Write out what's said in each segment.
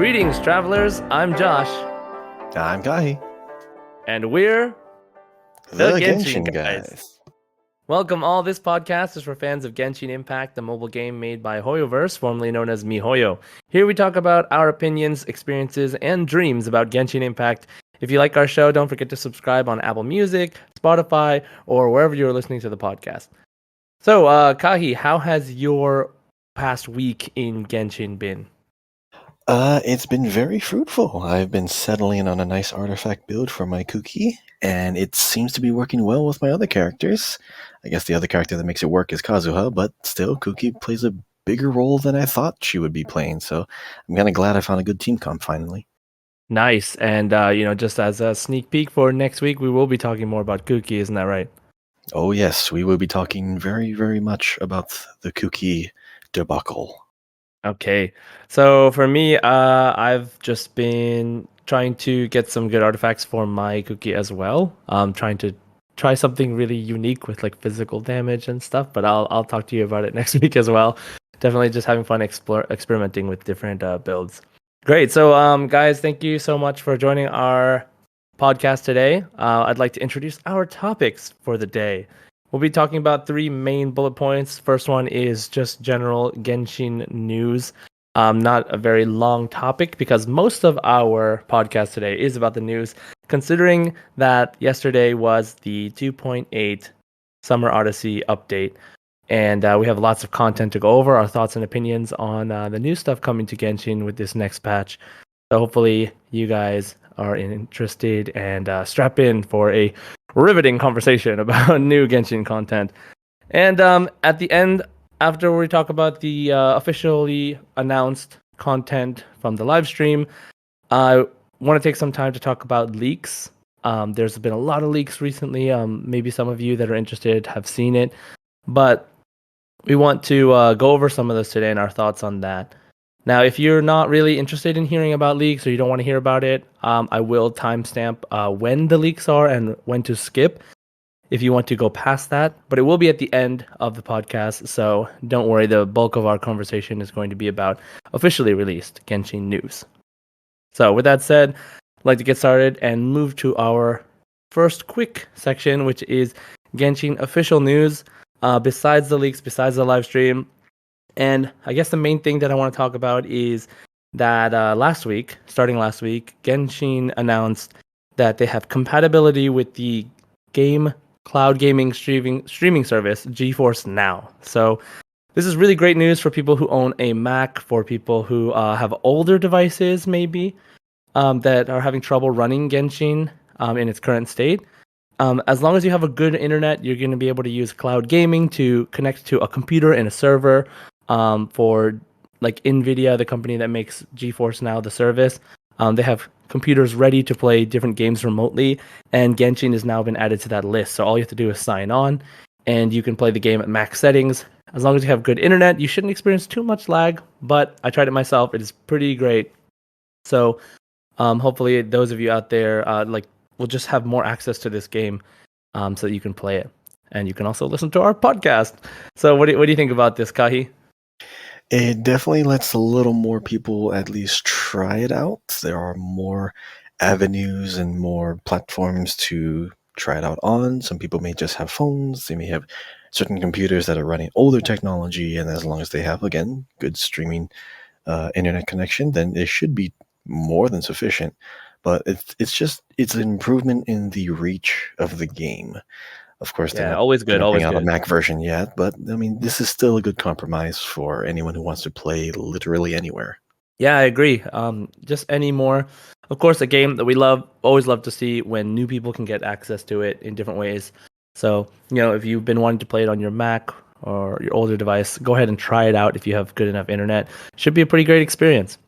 Greetings, travelers. I'm Josh, I'm Kahi, and we're the Genshin Genshin guys. guys. Welcome all. This podcast is for fans of Genshin Impact, the mobile game made by HoYoverse, formerly known as MiHoYo. Here we talk about our opinions, experiences, and dreams about Genshin Impact. If you like our show, don't forget to subscribe on Apple Music, Spotify, or wherever you're listening to the podcast. So, Kahi, how has your past week in Genshin been? It's been very fruitful. I've been settling on a nice artifact build for my Kuki, and it seems to be working well with my other characters. I guess the other character that makes it work is Kazuha, but still, Kuki plays a bigger role than I thought she would be playing, so I'm kind of glad I found a good team comp finally. Nice. And, just as a sneak peek for next week, we will be talking more about Kuki, isn't that right? Oh yes, we will be talking very, very much about the Kuki debacle. Okay. So for me, I've just been trying to get some good artifacts for my Kuki as well. Trying to try something really unique with like physical damage and stuff, but I'll talk to you about it next week as well. Definitely just having fun experimenting with different builds. Great. So guys, thank you so much for joining our podcast today. I'd like to introduce our topics for the day. We'll be talking about three main bullet points. First one is just general Genshin news. Not a very long topic because most of our podcast today is about the news, considering that yesterday was the 2.8 Summer Odyssey update. And we have lots of content to go over, our thoughts and opinions on the new stuff coming to Genshin with this next patch. So hopefully you guys are interested and strap in for a riveting conversation about new Genshin content. And at the end, after we talk about the officially announced content from the live stream, I want to take some time to talk about leaks. There's been a lot of leaks recently. Maybe some of you that are interested have seen it, but we want to go over some of this today and our thoughts on that. Now, if you're not really interested in hearing about leaks or you don't want to hear about it, I will timestamp when the leaks are and when to skip if you want to go past that. But it will be at the end of the podcast, so don't worry. The bulk of our conversation is going to be about officially released Genshin news. So with that said, I'd like to get started and move to our first quick section, which is Genshin official news. Besides the leaks, besides the live stream, and I guess the main thing that I want to talk about is that starting last week, Genshin announced that they have compatibility with the game cloud gaming streaming service GeForce Now. So this is really great news for people who own a Mac, for people who have older devices maybe that are having trouble running Genshin in its current state. As long as you have a good internet, you're going to be able to use cloud gaming to connect to a computer and a server. For like Nvidia, the company that makes GeForce Now, the service, they have computers ready to play different games remotely, and Genshin has now been added to that list. So all you have to do is sign on, and you can play the game at max settings. As long as you have good internet, you shouldn't experience too much lag, but I tried it myself. It is pretty great. So hopefully those of you out there will just have more access to this game so that you can play it. And you can also listen to our podcast. So what do you think about this, Kahi? It definitely lets a little more people at least try it out. There are more avenues and more platforms to try it out on. Some people may just have phones. They may have certain computers that are running older technology, and as long as they have, again, good streaming internet connection, then it should be more than sufficient. But it's an improvement in the reach of the game. Of course, they're Yeah, not always going good, to bring always out a good. Mac version yet, but I mean, this is still a good compromise for anyone who wants to play literally anywhere. Yeah, I agree. Just any more, of course, a game that we always love to see when new people can get access to it in different ways. So, if you've been wanting to play it on your Mac or your older device, go ahead and try it out if you have good enough internet. Should be a pretty great experience.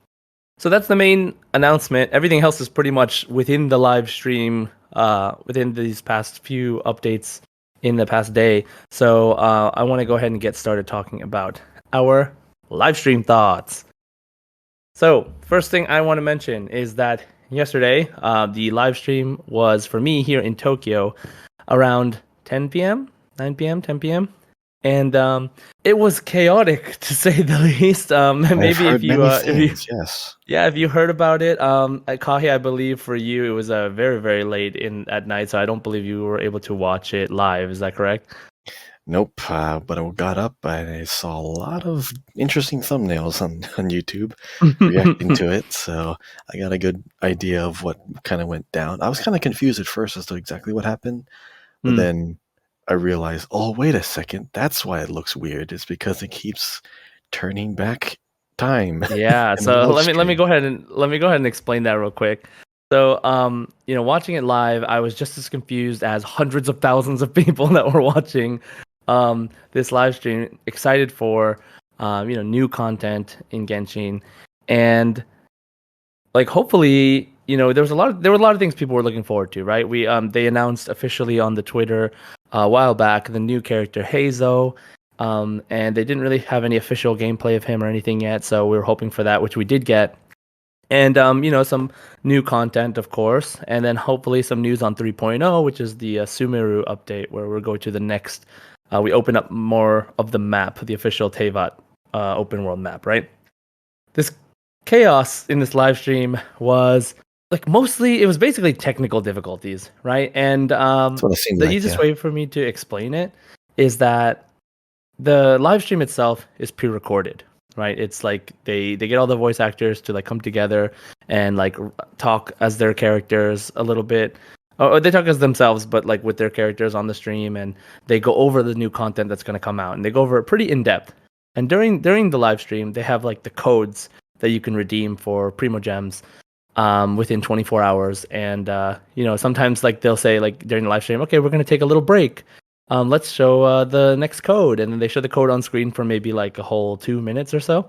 So that's the main announcement. Everything else is pretty much within the live stream, within these past few updates in the past day. So I want to go ahead and get started talking about our live stream thoughts. So first thing I want to mention is that yesterday, the live stream was for me here in Tokyo around 10 p.m., 9 p.m., 10 p.m. and it was chaotic to say the least. I've Maybe heard many things. Yes. yeah, if you heard about it, at Kahi, I believe for you it was very very late in at night, so I don't believe you were able to watch it live. Is that correct? Nope. But I got up and I saw a lot of interesting thumbnails on YouTube reacting to it. So I got a good idea of what kind of went down. I was kind of confused at first as to exactly what happened, but Hmm. then I realized, oh, wait a second. That's why it looks weird. It's because it keeps turning back time Yeah, in the so live let me stream. go ahead and explain that real quick. So, watching it live, I was just as confused as hundreds of thousands of people that were watching this live stream, excited for new content in Genshin, and like hopefully, there were a lot of things people were looking forward to, right? They announced officially on the Twitter a while back the new character Heizo. And they didn't really have any official gameplay of him or anything yet, so we were hoping for that, which we did get. And some new content, of course, and then hopefully some news on 3.0, which is the Sumeru update, where we're going to the next. We open up more of the map, the official Tevat open world map, right? This chaos in this live stream was like mostly it was basically technical difficulties, right? And That's what it seemed the like, easiest yeah. way for me to explain it is that the live stream itself is pre-recorded, right? It's like they get all the voice actors to like come together and like talk as their characters a little bit. Or they talk as themselves, but like with their characters on the stream, and they go over the new content that's going to come out, and they go over it pretty in depth. And during the live stream, they have like the codes that you can redeem for Primo Gems within 24 hours. And sometimes like they'll say like during the live stream, okay, we're going to take a little break. Let's show the next code, and then they show the code on screen for maybe like a whole 2 minutes or so.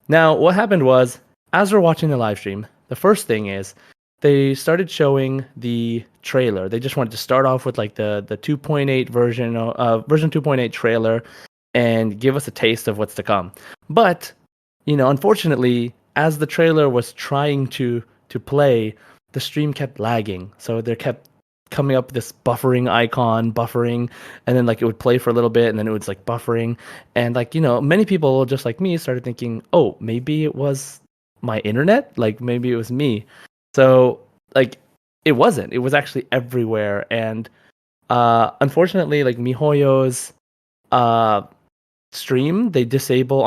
Now, what happened was, as we're watching the live stream, the first thing is they started showing the trailer. They just wanted to start off with like the 2.8 version 2.8 trailer, and give us a taste of what's to come. But unfortunately, as the trailer was trying to play, the stream kept lagging. So there kept coming up this buffering icon, buffering, and then like it would play for a little bit, and then it was like buffering, and like many people just like me started thinking, oh, maybe it was my internet, like maybe it was me. So like it wasn't. It was actually everywhere, and unfortunately, like MiHoYo's uh stream, they disable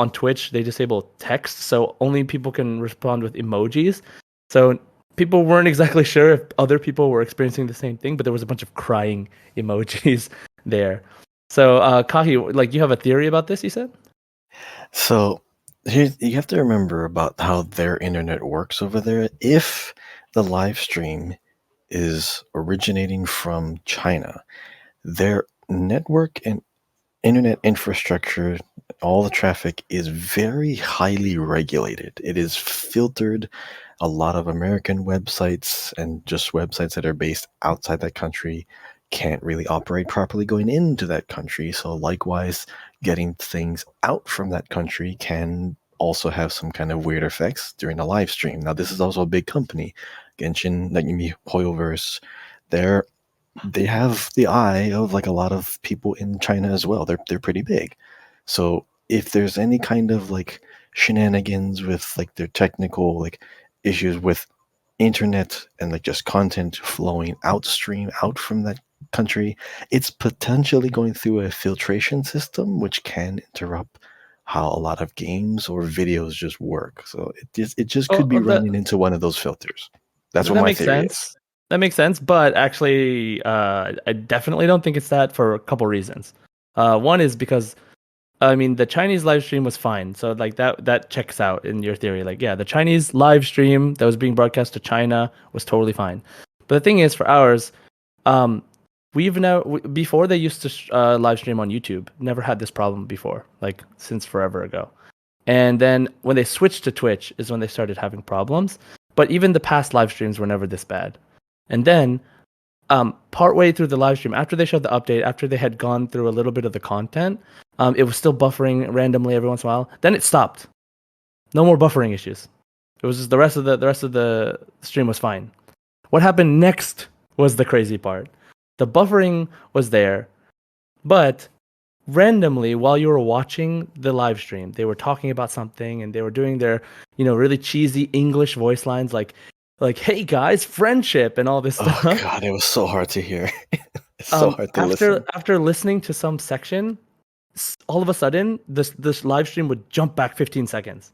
text, so only people can respond with emojis. So people weren't exactly sure if other people were experiencing the same thing, but there was a bunch of crying emojis there. So Kahi, like you have a theory about this, you said? So here you have to remember about how their internet works over there. If the live stream is originating from China, their network and internet infrastructure, all the traffic is very highly regulated. It is filtered. A lot of American websites and just websites that are based outside that country can't really operate properly going into that country. So, likewise, getting things out from that country can also have some kind of weird effects during a live stream. Now, this is also a big company. Genshin, like Hoyoverse, they're they have the eye of like a lot of people in China as well. They're pretty big. So if there's any kind of like shenanigans with like their technical like issues with internet and like just content flowing outstream out from that country, it's potentially going through a filtration system which can interrupt how a lot of games or videos just work. So it just could be Oh, running into one of those filters. That's what that my makes theory is. sense. That makes sense, but actually, I definitely don't think it's that for a couple reasons. One is because I mean, the Chinese live stream was fine. So like that checks out in your theory. Like, yeah, the Chinese live stream that was being broadcast to China was totally fine. But the thing is, for ours, um, before they used to live stream on YouTube, never had this problem before, like since forever ago. And then when they switched to Twitch is when they started having problems. But even the past live streams were never this bad. And then partway through the live stream, after they showed the update, after they had gone through a little bit of the content, it was still buffering randomly every once in a while. Then it stopped. No more buffering issues. It was just the rest of the stream was fine. What happened next was the crazy part. The buffering was there, but randomly while you were watching the live stream, they were talking about something and they were doing their, really cheesy English voice lines like hey guys, friendship and all this Oh stuff. god, it was so hard to hear. It's so hard to After listen. listening to some section, all of a sudden this live stream would jump back 15 seconds.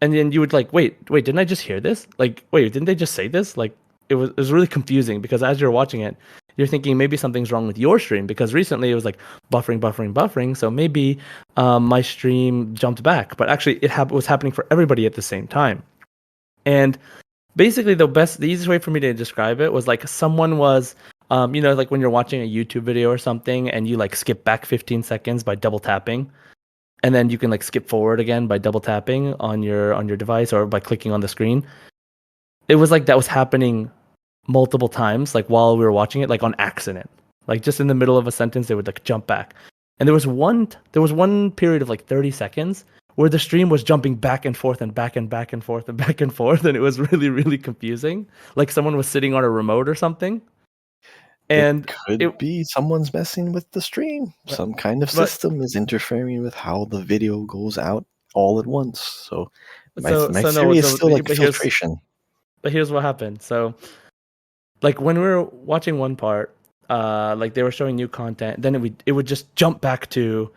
And then you would like, wait, didn't I just hear this? Like, wait, didn't they just say this? Like, it was really confusing because as you're watching it, you're thinking maybe something's wrong with your stream because recently it was like buffering. So maybe my stream jumped back, but actually was happening for everybody at the same time. And basically, the easiest way for me to describe it was like someone was, like when you're watching a YouTube video or something and you like skip back 15 seconds by double tapping and then you can like skip forward again by double tapping on your device or by clicking on the screen. It was like that was happening multiple times, like while we were watching it, like on accident. Like just in the middle of a sentence, they would like jump back. And there was one period of like 30 seconds where the stream was jumping back and forth and back and back and forth and back and forth, and it was really, really confusing. Like someone was sitting on a remote or something. It And it could be someone's messing with the stream. Some kind of but system is interfering with how the video goes out all at once. So my so no, theory is so still like but here's filtration. but here's what happened. So like when we were watching one part, like they were showing new content, then it would just jump back to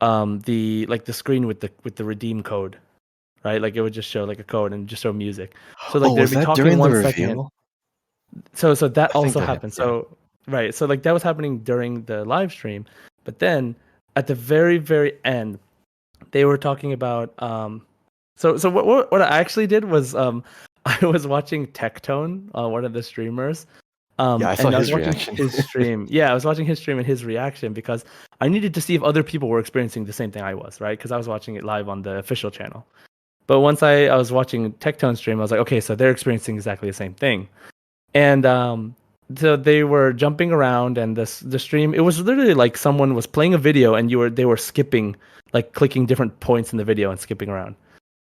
the screen with the redeem code, right? Like it would just show like a code and just show music. So like Oh, they'd was be that talking during the 1 second. reveal? So that I think also that is, happened. yeah. So right. So like that was happening during the live stream, but then at the very very end, they were talking about so what I actually did was I was watching Tectone, one of the streamers. Yeah, I saw And I was his watching reaction. his stream. Yeah, I was watching his stream and his reaction because I needed to see if other people were experiencing the same thing I was, right? Because I was watching it live on the official channel. But once I was watching Tectone stream, I was like, okay, so they're experiencing exactly the same thing. And so they were jumping around, and the stream, it was literally like someone was playing a video, and they were skipping, like clicking different points in the video and skipping around.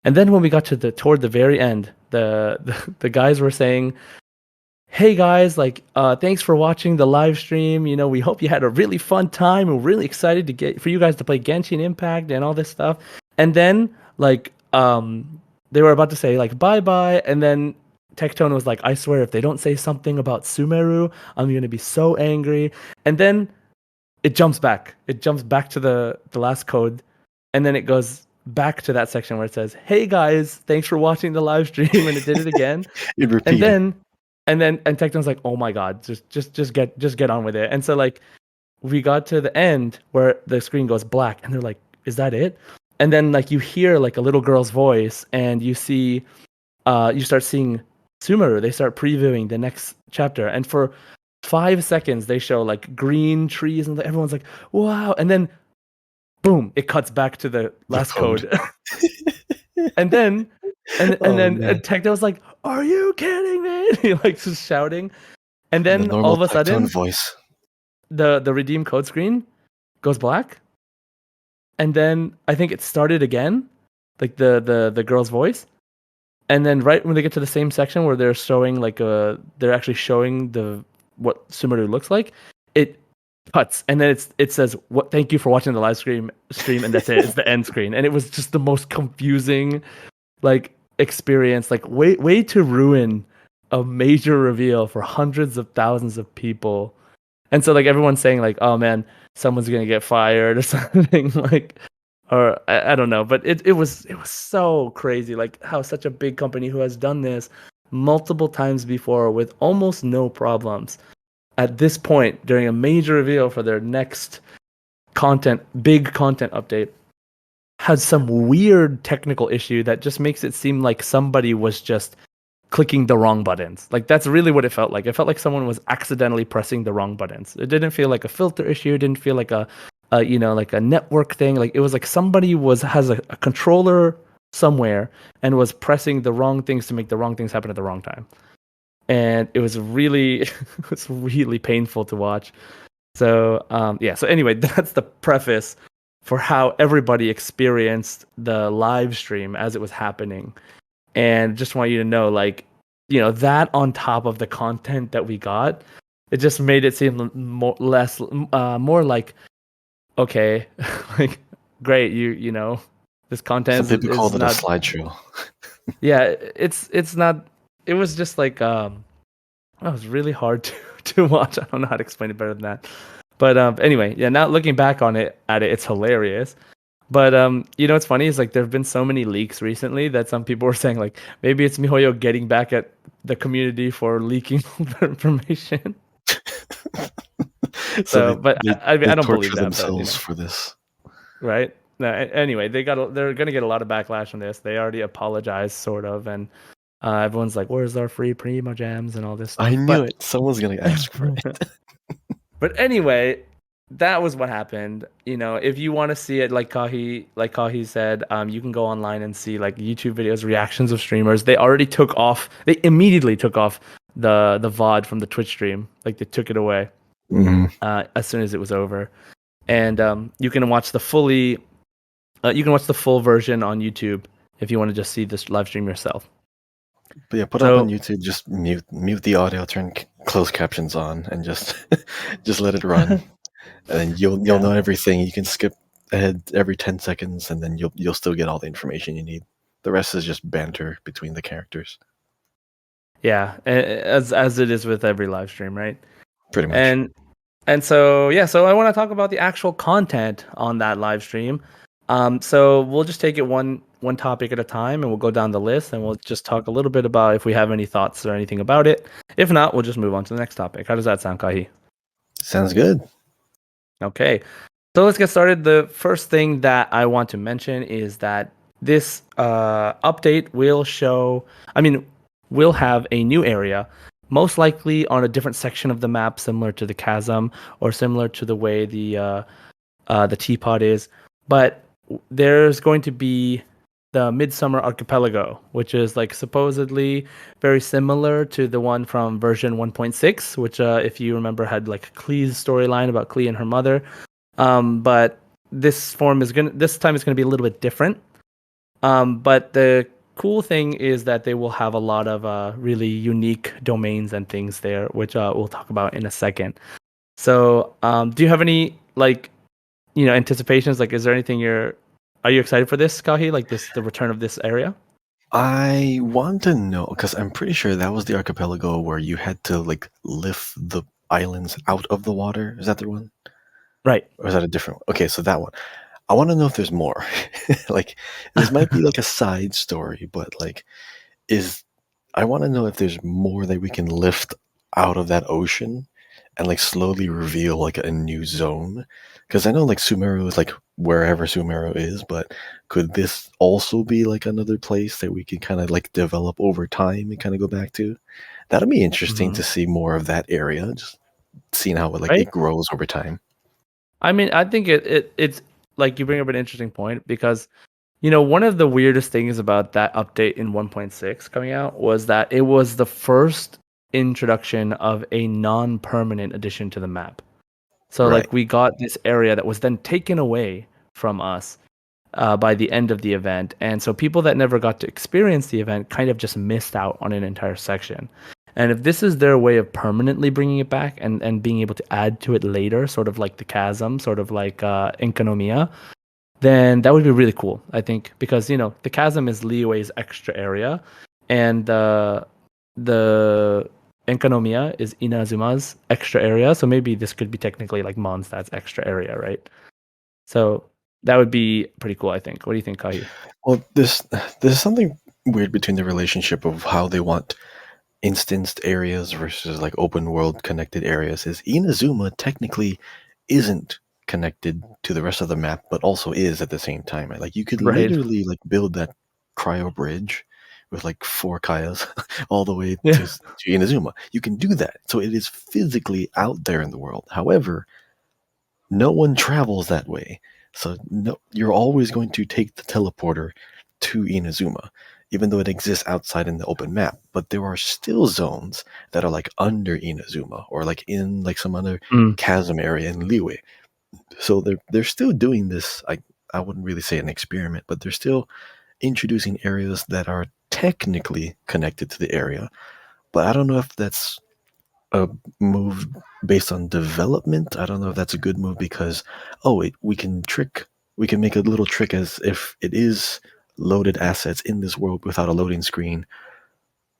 And then when we got to toward the very end, the guys were saying, hey guys, like thanks for watching the live stream. We hope you had a really fun time. We're really excited to get for you guys to play Genshin Impact and all this stuff. And then like they were about to say like bye bye, and then Tectone was like, I swear if they don't say something about Sumeru, I'm gonna be so angry. And then it jumps back. It jumps back to the last code, and then it goes back to that section where it says, "Hey guys, thanks for watching the live stream," and it did it again. It And repeated. then and Tecton's like, oh my god, just get on with it. And so like we got to the end where the screen goes black, and they're like, is that it? And then like you hear like a little girl's voice, and you start seeing Sumeru. They start previewing the next chapter, and for 5 seconds they show like green trees, and everyone's like, wow. And then boom, it cuts back to the The last code. code. And then Oh man. Techno's like, "Are you kidding me?" He like just shouting, and The then all normal of a Tectone sudden, voice. the redeem code screen goes black, and then I think it started again, like the girl's voice, and then right when they get to the same section where they're showing like they're actually showing the what Sumeru looks like, it cuts, and then it says, "What? Thank you for watching the live stream," and that's it. It's the end screen, and it was just the most confusing like experience, like way to ruin a major reveal for hundreds of thousands of people. And so like everyone's saying like, oh man, someone's gonna get fired or something like, or I don't know, but it was so crazy, like how such a big company who has done this multiple times before with almost no problems at this point during a major reveal for their next big content update has some weird technical issue that just makes it seem like somebody was just clicking the wrong buttons. Like that's really what it felt like. It felt like someone was accidentally pressing the wrong buttons. It didn't feel like a filter issue. It didn't feel like like a network thing. Like it was like somebody has a controller somewhere and was pressing the wrong things to make the wrong things happen at the wrong time. And it was really it was really painful to watch. So yeah. So anyway, that's the preface for how everybody experienced the live stream as it was happening. And just want you to know, like, that on top of the content that we got, it just made it seem more like okay, like great, you know, this content Some people is called it a not. slideshow. Yeah, it's not. It was just like it was really hard to to watch. I don't know how to explain it better than that. But anyway, yeah. Now looking back on it, it's hilarious. But you know what's funny is like there have been so many leaks recently that some people were saying like maybe it's MiHoYo getting back at the community for leaking their information. So So, but I mean they I don't believe torture that, but you themselves know, for this. right? No, anyway, they're gonna get a lot of backlash on this. They already apologized, sort of, and everyone's like, "Where's our free Primo Jams and all this I stuff?" knew it. Someone's gonna ask for it. But anyway, that was what happened. You know, if you want to see it, like Kahi said, you can go online and see like YouTube videos, reactions of streamers. They already took off. They immediately took off the VOD from the Twitch stream. Like they took it away Mhm. as soon as it was over, and you can watch the you can watch the full version on YouTube if you want to just see this live stream yourself. But yeah, put it up on So YouTube. Just mute the audio, turn closed captions on, and just just let it run. And then you'll yeah, know everything. You can skip ahead every 10 seconds, and then you'll still get all the information you need. The rest is just banter between the characters, yeah, as it is with every live stream, right? pretty much. And so yeah, so I want to talk about the actual content on that live stream. So we'll just take it one topic at a time, and we'll go down the list, and we'll just talk a little bit about if we have any thoughts or anything about it. If not, we'll just move on to the next topic. How does that sound, Kahi? Sounds good. Okay, so let's get started. The first thing that I want to mention is that this update will show. I mean, we'll have a new area, most likely on a different section of the map, similar to the chasm or similar to the way the teapot is. But there's going to be the Midsummer Archipelago, which is like supposedly very similar to the one from version 1.6, which, if you remember, had like Klee's storyline about Klee and her mother. But this time is gonna be a little bit different. But the cool thing is that they will have a lot of really unique domains and things there, which we'll talk about in a second. So, do you have any like anticipations? Like, is there anything are you excited for this, Kahi? Like the return of this area? I want to know because I'm pretty sure that was the archipelago where you had to like lift the islands out of the water. Is that the one? Right. Or is that a different one? Okay, so that one. I want to know if there's more. Like, this might be like a side story, but like, is I want to know if there's more that we can lift out of that ocean and like slowly reveal like a new zone. Because I know like Sumeru is like wherever Sumeru is, but could this also be like another place that we can kind of like develop over time and kind of go back to? That'll be interesting Hmm. to see more of that area, just seeing how it like Right. it grows over time. I mean, I think it's like you bring up an interesting point because one of the weirdest things about that update in 1.6 coming out was that it was the first introduction of a non-permanent addition to the map. So Right. like we got this area that was then taken away from us by the end of the event, and so people that never got to experience the event kind of just missed out on an entire section. And if this is their way of permanently bringing it back and being able to add to it later, sort of like the chasm, sort of like Enkanomiya, then that would be really cool, I think, because the chasm is Liyue's extra area, and the Enkanomiya is Inazuma's extra area. So maybe this could be technically like Mondstadt's extra area, right? So that would be pretty cool, I think. What do you think, Kai? Well, there's something weird between the relationship of how they want instanced areas versus like open world connected areas. Is Inazuma technically isn't connected to the rest of the map, but also is at the same time. Like you could Right. literally like build that cryo bridge with like four Kayas all the way Yeah. to Inazuma. You can do that. So it is physically out there in the world. However, no one travels that way. So no, you're always going to take the teleporter to Inazuma, even though it exists outside in the open map. But there are still zones that are like under Inazuma or like in like some other Mm. chasm area in Liyue. So they're still doing this. I wouldn't really say an experiment, but they're still introducing areas that are technically connected to the area. But I don't know if that's a move based on development. I don't know if that's a good move because we can make a little trick as if it is loaded assets in this world without a loading screen,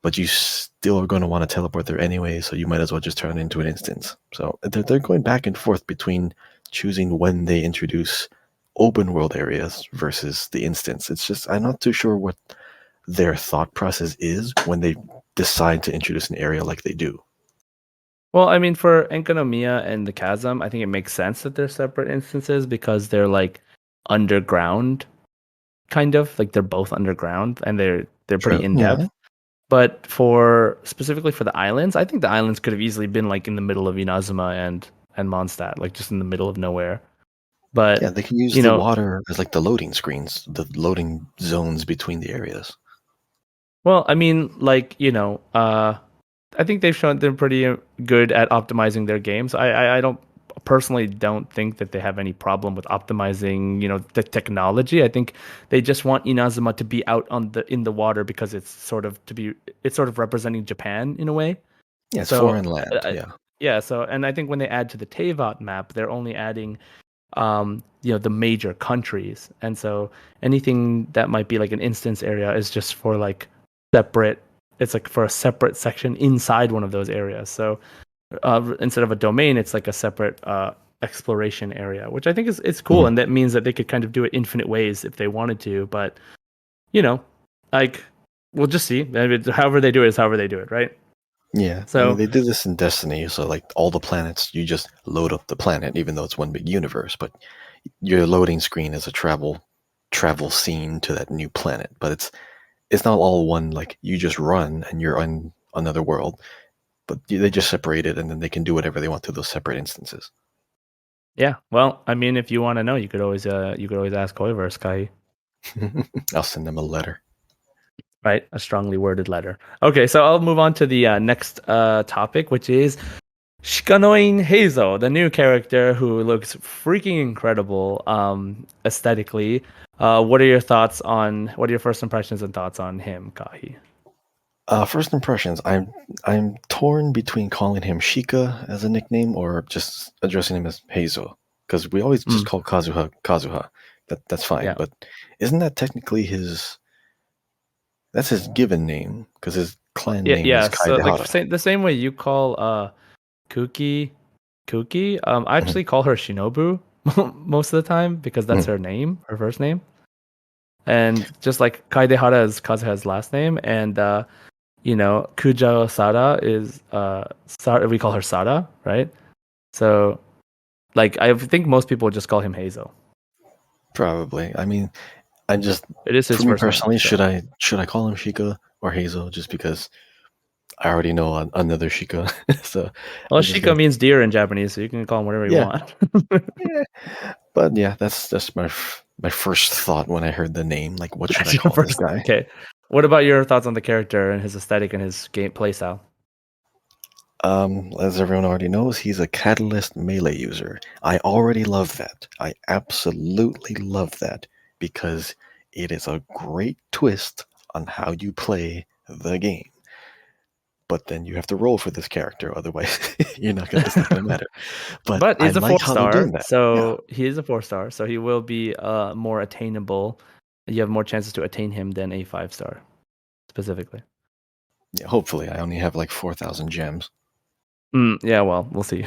but you still are going to want to teleport there anyway, so you might as well just turn it into an instance. So they're going back and forth between choosing when they introduce open world areas versus the instance. It's just I'm not too sure what their thought process is when they decide to introduce an area like they do. Well, I mean, for Enkanomiya and the Chasm, I think it makes sense that they're separate instances because they're like underground, kind of like they're both underground and they're pretty True. in Yeah. depth. But for specifically for the islands, I think the islands could have easily been like in the middle of Inazuma and Mondstadt, like just in the middle of nowhere. Yeah, But they can use you the know, water as like the loading screens, the loading zones between the areas. well, I mean, like I think they've shown they're pretty good at optimizing their games. I don't personally don't think that they have any problem with optimizing, the technology. I think they just want Inazuma to be out on the in the water because it's sort of representing Japan in a way. Yeah, it's So foreign land. Yeah. yeah, so and I think when they add to the Tevat map, they're only adding the major countries. And so anything that might be like an instance area is just for like separate it's like for a separate section inside one of those areas. So instead of a domain, it's like a separate exploration area, which I think is it's cool, Mhm. and that means that they could kind of do it infinite ways if they wanted to. But you know, like we'll just see. I mean, however they do it is however they do it, right? Yeah, I mean So they did this in Destiny, so like all the planets, you just load up the planet, even though it's one big universe. But your loading screen is a travel scene to that new planet. But it's not all one. Like you just run and you're on another world. But they just separate it, and then they can do whatever they want to those separate instances. yeah, well, I mean, if you want to know, you could always ask Hoiverse Kai. I'll send them a letter. Right, a strongly worded letter. Okay, so I'll move on to the next topic, which is Shikanoin Heizo, the new character who looks freaking incredible aesthetically. What are your thoughts on? What are your first impressions and thoughts on him, Kahi? First impressions. I'm torn between calling him Shika as a nickname or just addressing him as Heizo, because we always just Mm, call Kazuha Kazuha. That's fine, yeah, but isn't that technically his? That's his given name because his clan yeah, name is yeah. So like Kaedehara. the same way you call Kuki Kuki. I Mhm, actually call her Shinobu most of the time because that's mhm. her name, her first name. And just like Kaidehara is Kazuha's last name, and Kujo Sada is we call her Sada, right? So like I think most people just call him Hazel. Probably. I mean, I just It is his for me first name, personally, so should I call him Shika or Hazel just because I already know another Shika, so well I'm just gonna Shika means deer in Japanese, so you can call him whatever you yeah. want. Yeah, but yeah, that's my first thought when I heard the name. Like, what should That's I your call this first. guy? Okay. What about your thoughts on the character and his aesthetic and his game play style? As everyone already knows, he's a Catalyst melee user. I already love that. I absolutely love that because it is a great twist on how you play the game. But then you have to roll for this character, otherwise you're not gonna. It's not gonna matter. But But I he's a like four how they're star, doing that. Yeah, so he is a 4 star, so he will be more attainable. You have more chances to attain him than a 5 star specifically. yeah. Hopefully, I only have like 4,000 gems. Yeah, well, we'll see.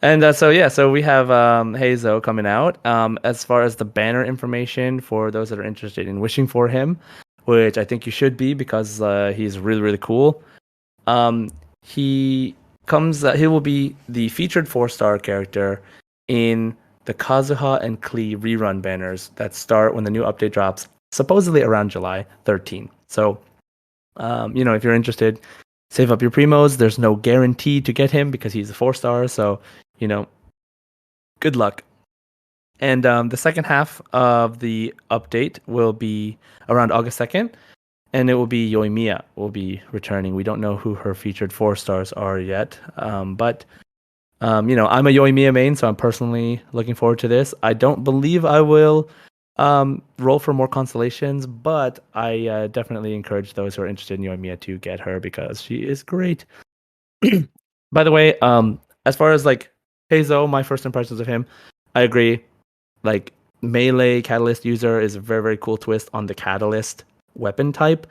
And so yeah, so we have Heizo coming out. As far as the banner information for those that are interested in wishing for him, which I think you should be because he's really really cool. Um, he he will be the featured 4 star character in the Kazuha and Klee rerun banners that start when the new update drops, supposedly around July 13th. So if you're interested, save up your primos. There's no guarantee to get him because he's a 4 star. So, you know, good luck. And the second half of the update will be around August 2nd, and it will be Yoimiya will be returning. We don't know who her featured 4 stars are yet, but I'm a Yoimiya main, so I'm personally looking forward to this. I don't believe I will roll for more constellations, but I definitely encourage those who are interested in Yoimiya to get her because she is great. By the way, as far as like Heizo, my first impressions of him, I agree. Like melee catalyst user is a very very cool twist on the catalyst weapon type,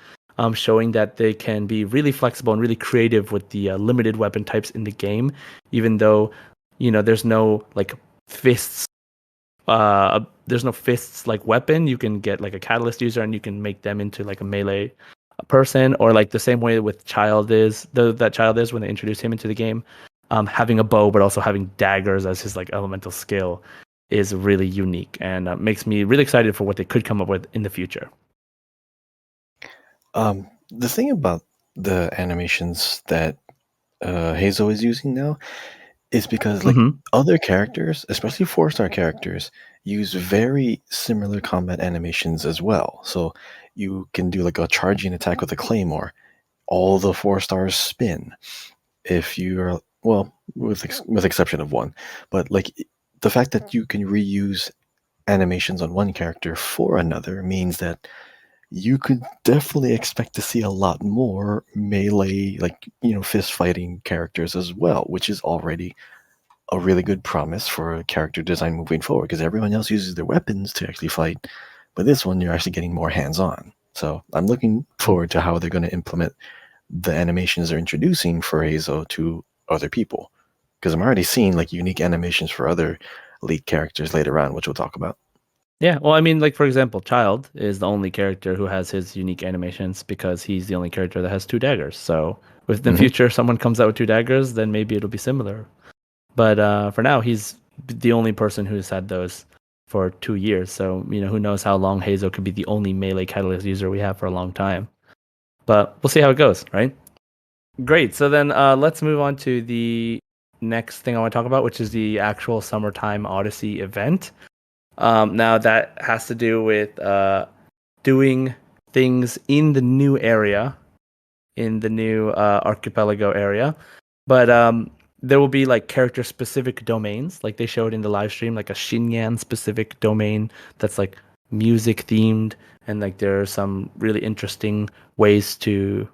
showing that they can be really flexible and really creative with the limited weapon types in the game, even though there's no like fists. There's no fists like weapon. You can get like a catalyst user and you can make them into like a melee person, or like the same way with Child is that Child is when they introduce him into the game, having a bow but also having daggers as his like elemental skill is really unique and makes me really excited for what they could come up with in the future. The thing about the animations that Hazel is using now is because like Hmm. other characters, especially 4-star characters, use very similar combat animations as well. So you can do like a charging attack with a claymore. All the 4 stars spin. If you're well, with exception of one, but like the fact that you can reuse animations on one character for another means that you could definitely expect to see a lot more melee, like, fist fighting characters as well, which is already a really good promise for character design moving forward because everyone else uses their weapons to actually fight. But this one, you're actually getting more hands on. So I'm looking forward to how they're going to implement the animations they're introducing for Hazo to other people. Because I'm already seeing like unique animations for other lead characters later on, which we'll talk about. Yeah, well, I mean, like for example, Child is the only character who has his unique animations because he's the only character that has two daggers. So if in the Hmm. future someone comes out with two daggers, then maybe it'll be similar. But for now, he's the only person who's had those for 2 years. So who knows how long Hazo could be the only melee catalyst user we have for a long time. But we'll see how it goes, right? Great. So then let's move on to the next thing I want to talk about, which is the actual Summertime Odyssey event. Now that has to do with doing things in the new area, in the new archipelago area. But there will be like character specific domains, like they showed in the live stream, like a Shinyan specific domain that's like music themed, and like there are some really interesting ways to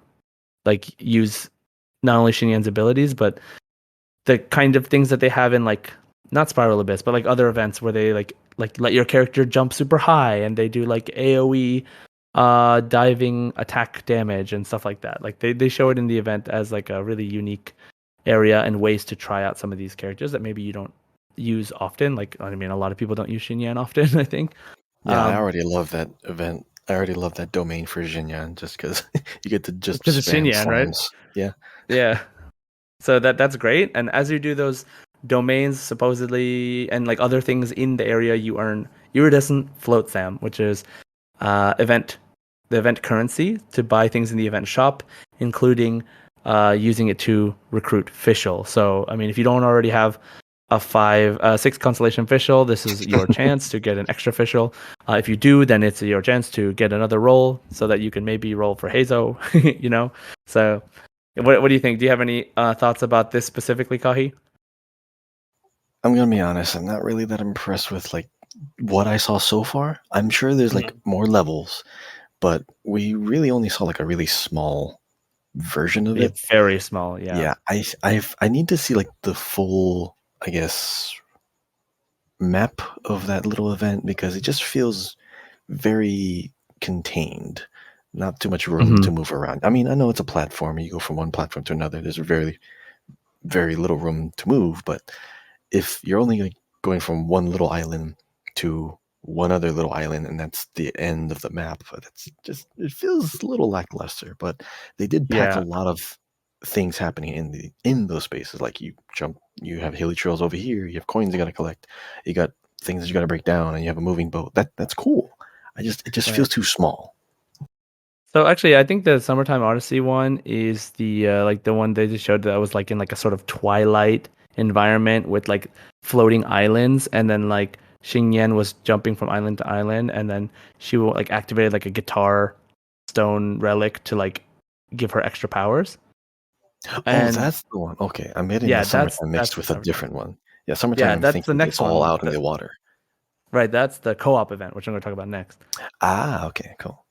like use not only Shinyan's abilities, but the kind of things that they have in like not Spiral Abyss, but like other events where they like let your character jump super high and they do like AoE diving attack damage and stuff like that. Like they show it in the event as like a really unique area and ways to try out some of these characters that maybe you don't use often. Like I mean a lot of people don't use Xinyan often, I think. Yeah, I Um already love that event. I already love that domain for Xinyan just because you get to just because it's spam Xinyan, right? slams. Yeah. Yeah. So that's great. And as you do those domains supposedly and like other things in the area, you earn iridescent float them, which is event the event currency to buy things in the event shop, including using it to recruit Fischl. So I mean, if you don't already have a 6 constellation Fischl, this is your chance to get an extra Fischl. If you do, then it's your chance to get another roll so that you can maybe roll for Hazo. So what do you think? Do you have any thoughts about this specifically, Kahi? I'm gonna be honest, I'm not really that impressed with like what I saw so far. I'm sure there's like Mhm. more levels, but we really only saw like a really small version of Yeah, it. very small. Yeah. Yeah, I need to see like the full, I guess, map of that little event because it just feels very contained. Not too much room to Hmm. move around. I mean, I know it's a platform. You go from one platform to another. There's very little room to move. But if you're only like going from one little island to one other little island and that's the end of the map, that's just it feels a little lackluster. But they did pack a Yeah. lot of things happening in those spaces. Like you have hilly trails over here, you have coins you gotta collect, you got things that you gotta break down, and you have a moving boat. That's cool. It just feels Right. too small. So actually, I think the Summertime Odyssey one is the like the one they just showed that was like in like a sort of twilight environment with like floating islands, and then like Xing Yan was jumping from island to island, and then she will like activated like a guitar stone relic to like give her extra powers. Oh, And that's the one. Okay, I'm getting the yeah, that's summertime that's mixed the with a Summertime. different one. Yeah, summertime. Yeah, I'm that's the thinking next it's all one. out in the water. Right, that's the co-op event, which I'm going to talk about next. Ah, okay, cool.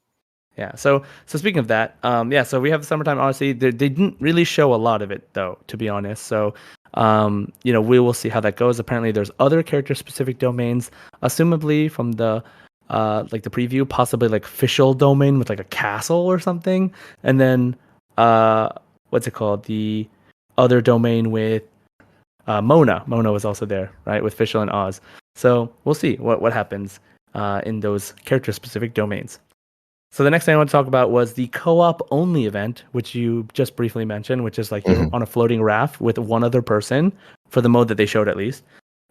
Yeah. So speaking of that, yeah. So we have Summertime Odyssey. They didn't really show a lot of it though, to be honest. So, we will see how that goes. Apparently, there's other character specific domains, assumably from the, like the preview, possibly like official domain with like a castle or something, and then, uh, what's it called? The other domain with Mona. Mona was also there, right, with Fischl and Oz. So we'll see what happens in those character specific domains. So the next thing I want to talk about was the co-op only event, which you just briefly mentioned, which is like you're Hmm. on a floating raft with one other person for the mode that they showed at least.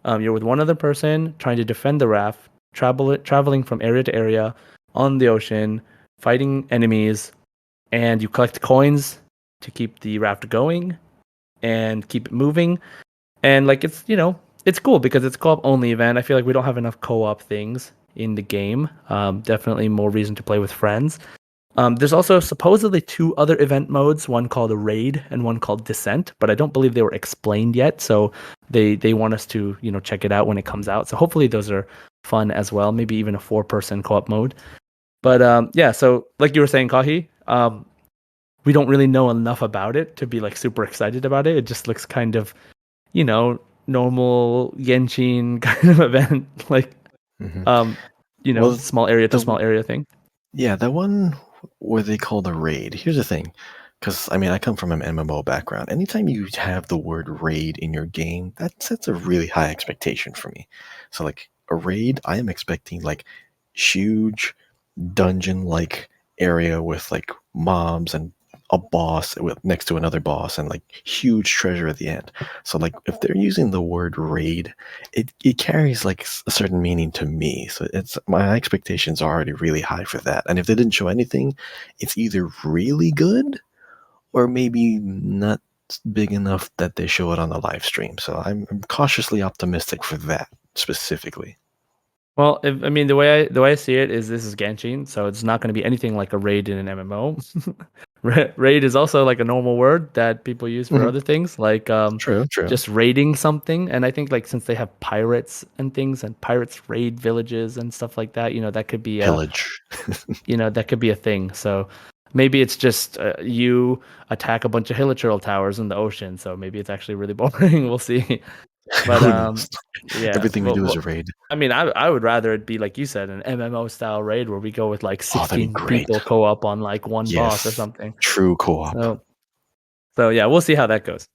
You're with one other person trying to defend the raft, traveling from area to area on the ocean, fighting enemies, and you collect coins to keep the raft going and keep it moving. And like it's cool because it's co-op only event. I feel like we don't have enough co-op things in the game. Definitely more reason to play with friends. There's also supposedly two other event modes, one called a raid and one called descent, but I don't believe they were explained yet. So they want us to check it out when it comes out. So hopefully those are fun as well. Maybe even a 4-person co-op mode. But yeah, so like you were saying, Kahi, we don't really know enough about it to be like super excited about it. It just looks kind of normal Genshin kind of event, like Hmm. um, Well, small area to the small area thing. yeah, the one where they call the raid. Here's the thing, because I mean, I come from an MMO background. Anytime you have the word raid in your game, that sets a really high expectation for me. So, like a raid, I am expecting like huge dungeon-like area with like mobs and a boss with next to another boss and like huge treasure at the end. So like if they're using the word raid, it carries like a certain meaning to me. So it's my expectations are already really high for that. And if they didn't show anything, it's either really good or maybe not big enough that they show it on the live stream. So I'm cautiously optimistic for that specifically. Well, I mean, the way I see it is this is Genshin, so it's not going to be anything like a raid in an MMO. Raid is also like a normal word that people use for Mhm. other things, like True, true. just raiding something. And I think like since they have pirates and things, and pirates raid villages and stuff like that, that could be a Pillage. that could be a thing. So maybe it's just you attack a bunch of hilichurl towers in the ocean. So maybe it's actually really boring. We'll see. But Who knows? yeah. Everything we do is a raid. I mean, I would rather it be like you said, an MMO style raid where we go with like Oh, that'd be 16 great. people co-op on like one boss or Yes. something. True co-op. So yeah, we'll see how that goes.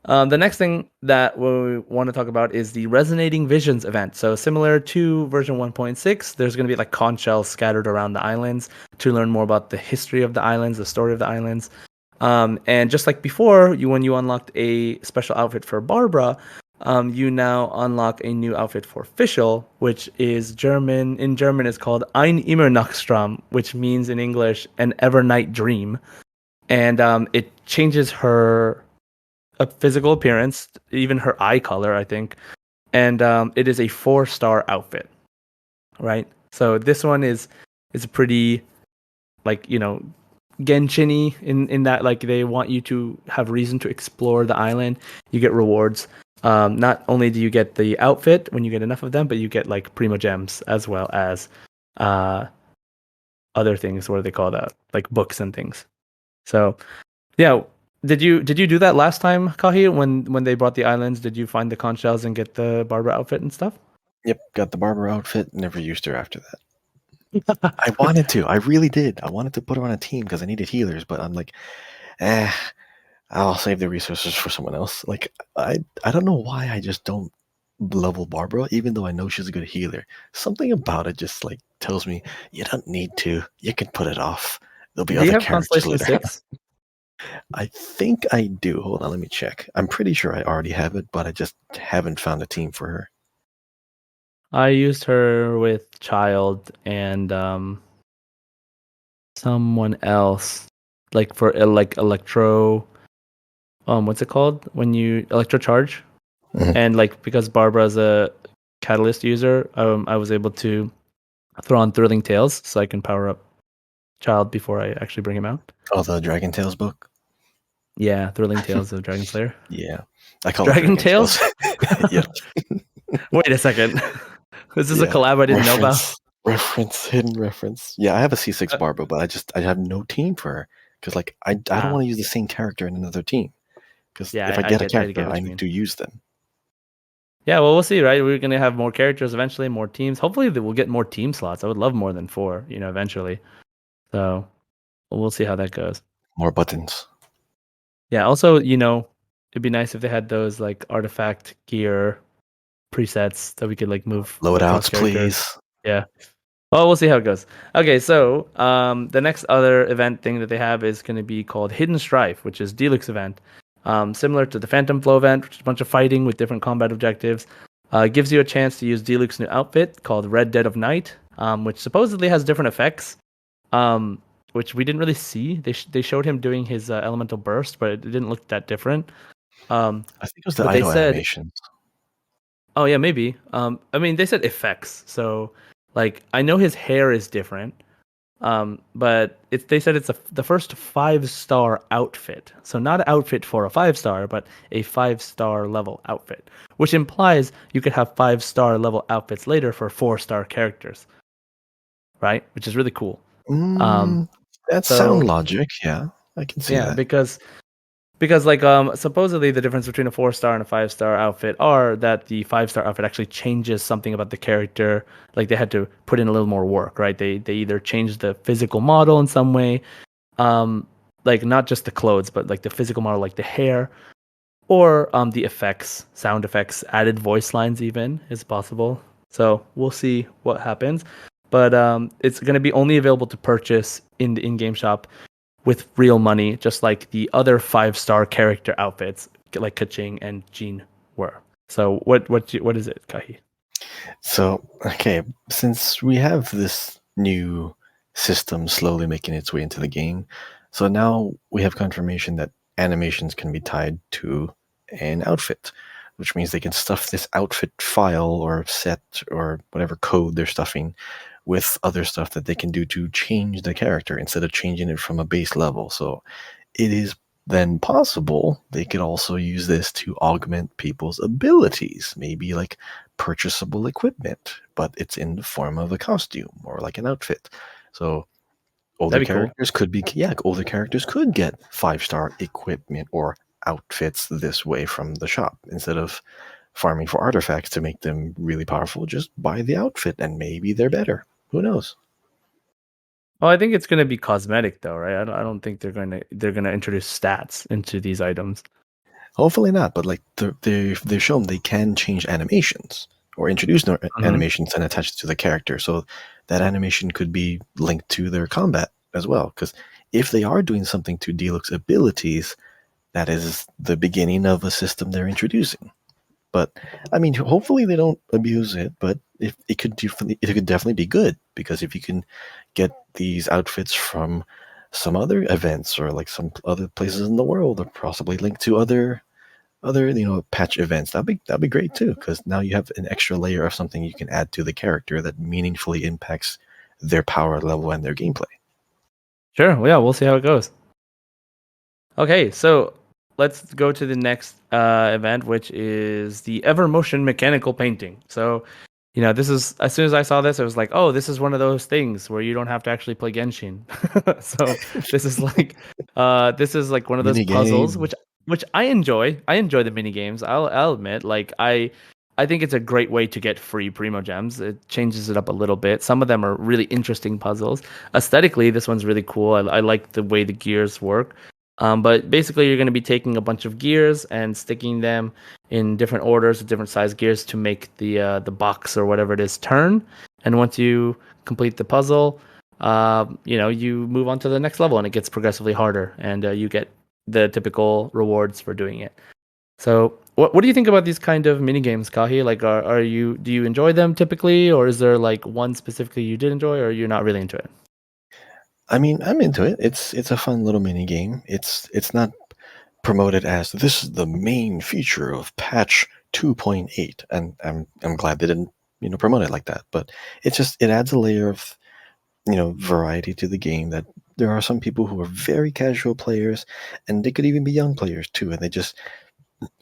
The next thing that we want to talk about is the Resonating Visions event. So similar to version 1.6, there's going to be like conch shells scattered around the islands to learn more about the history of the islands, the story of the islands. And just like before, when you unlocked a special outfit for Barbara, you now unlock a new outfit for Fischl, which is German. In German, is called Ein Immernachtstraum, which means in English an evernight dream. And it changes her physical appearance, even her eye color, I think. And it is a 4-star outfit, right? So this one is pretty like Genshin-y in that like they want you to have reason to explore the island. You get rewards. Not only do you get the outfit when you get enough of them, but you get like primo gems as well as uh, other things. What do they call that? Like books and things. So yeah, did you do that last time, Kahi? When they brought the islands, did you find the conch shells and get the Barbara outfit and stuff? Yep, got the barber outfit. Never used her after that. I wanted to. I really did. I wanted to put her on a team because I needed healers, but I'm like, eh, I'll save the resources for someone else. Like, I don't know why I just don't level Barbara, even though I know she's a good healer. Something about it just like tells me you don't need to. You can put it off. There'll be Do you other have characters Constellation later. 6? I think I do. Hold on, let me check. I'm pretty sure I already have it, but I just haven't found a team for her. I used her with Child and someone else, like for like electro. What's it called when you electro charge? Mhm. And like because Barbara's a catalyst user, I was able to throw on Thrilling Tales so I can power up Child before I actually bring him out. Oh, the Dragon Tales book? Yeah, Thrilling Tales of Dragon Slayer. Yeah. I call it Dragon Dragon Tales. Tales? Yep. Wait a second. Is this a Yeah. collab I didn't know about? Reference. Reference, hidden reference. Yeah, I have a C6 Uh, Barbara, but I have no team for her because like I don't want ah, to use the same character in another team because yeah, if I I get a get character, what I you need mean. to use them. Yeah, well, we'll see, right? We're gonna have more characters eventually, more teams. Hopefully, we'll get more team slots. I would love more than four, eventually. So we'll see how that goes. More buttons. Yeah. Also, it'd be nice if they had those like artifact gear presets that we could like move across Loadouts, characters. please. Yeah. Well, we'll see how it goes. Okay, so the next other event thing that they have is going to be called Hidden Strife, which is Deluxe event. Similar to the Phantom Flow event, which is a bunch of fighting with different combat objectives. Gives you a chance to use Deluxe new outfit called Red Dead of Night, which supposedly has different effects, um, which we didn't really see. They showed him doing his elemental burst, but it didn't look that different. Um, I think it was the but they idle said, animations. oh yeah, maybe. I mean, they said effects, so like I know his hair is different. But they said it's the first 5-star outfit. So not an outfit for a 5-star, but a 5-star level outfit, which implies you could have 5-star level outfits later for 4-star characters, right? Which is really cool. Um, Mm, that's sound so logic. Yeah, I can see yeah, that. because like supposedly the difference between a 4-star and a 5-star outfit are that the 5-star outfit actually changes something about the character. Like they had to put in a little more work, right? They either changed the physical model in some way, um like not just the clothes but like the physical model, like the hair, or the effects, sound effects, added voice lines even is possible. So we'll see what happens, but it's going to be only available to purchase in the in-game shop with real money, just like the other 5-star character outfits like Kaching and Jean were. So what is it, Kahi? So, okay, since we have this new system slowly making its way into the game, so now we have confirmation that animations can be tied to an outfit, which means they can stuff this outfit file or set or whatever code they're stuffing with other stuff that they can do to change the character instead of changing it from a base level. So it is then possible they could also use this to augment people's abilities, maybe like purchasable equipment, but it's in the form of a costume or like an outfit. So older That'd be cool. characters could be, yeah, older characters could get 5-star equipment or outfits this way from the shop instead of farming for artifacts to make them really powerful. Just buy the outfit and maybe they're better. Who knows? Oh, I think it's going to be cosmetic though, right? I don't think they're going to introduce stats into these items. Hopefully not, but like they've shown they can change animations or introduce no Mhm. animations and attach it to the character, so that animation could be linked to their combat as well. Because if they are doing something to Deluxe abilities, that is the beginning of a system they're introducing. But I mean, hopefully they don't abuse it. But if it could definitely be good because if you can get these outfits from some other events or like some other places in the world, or possibly linked to other patch events, that'd be great too because now you have an extra layer of something you can add to the character that meaningfully impacts their power level and their gameplay. Sure. Well, yeah, we'll see how it goes. Okay, so let's go to the next event, which is the Ever Motion Mechanical Painting. So, this is, as soon as I saw this, I was like, oh, this is one of those things where you don't have to actually play Genshin. So this is like one of those Mini puzzles, game. which I enjoy. I enjoy the mini games. I'll admit, like I think it's a great way to get free Primo Gems. It changes it up a little bit. Some of them are really interesting puzzles. Aesthetically, this one's really cool. I like the way the gears work. But basically, you're going to be taking a bunch of gears and sticking them in different orders, different size gears to make the box or whatever it is turn. And once you complete the puzzle, you move on to the next level, and it gets progressively harder, and you get the typical rewards for doing it. So, what do you think about these kind of mini games, Kahi? Like, do you enjoy them typically, or is there like one specifically you did enjoy, or you're not really into it? I mean, I'm into it. It's a fun little mini game. It's not promoted as this is the main feature of patch 2.8, and I'm glad they didn't promote it like that. But it adds a layer of variety to the game that there are some people who are very casual players, and they could even be young players too, and they just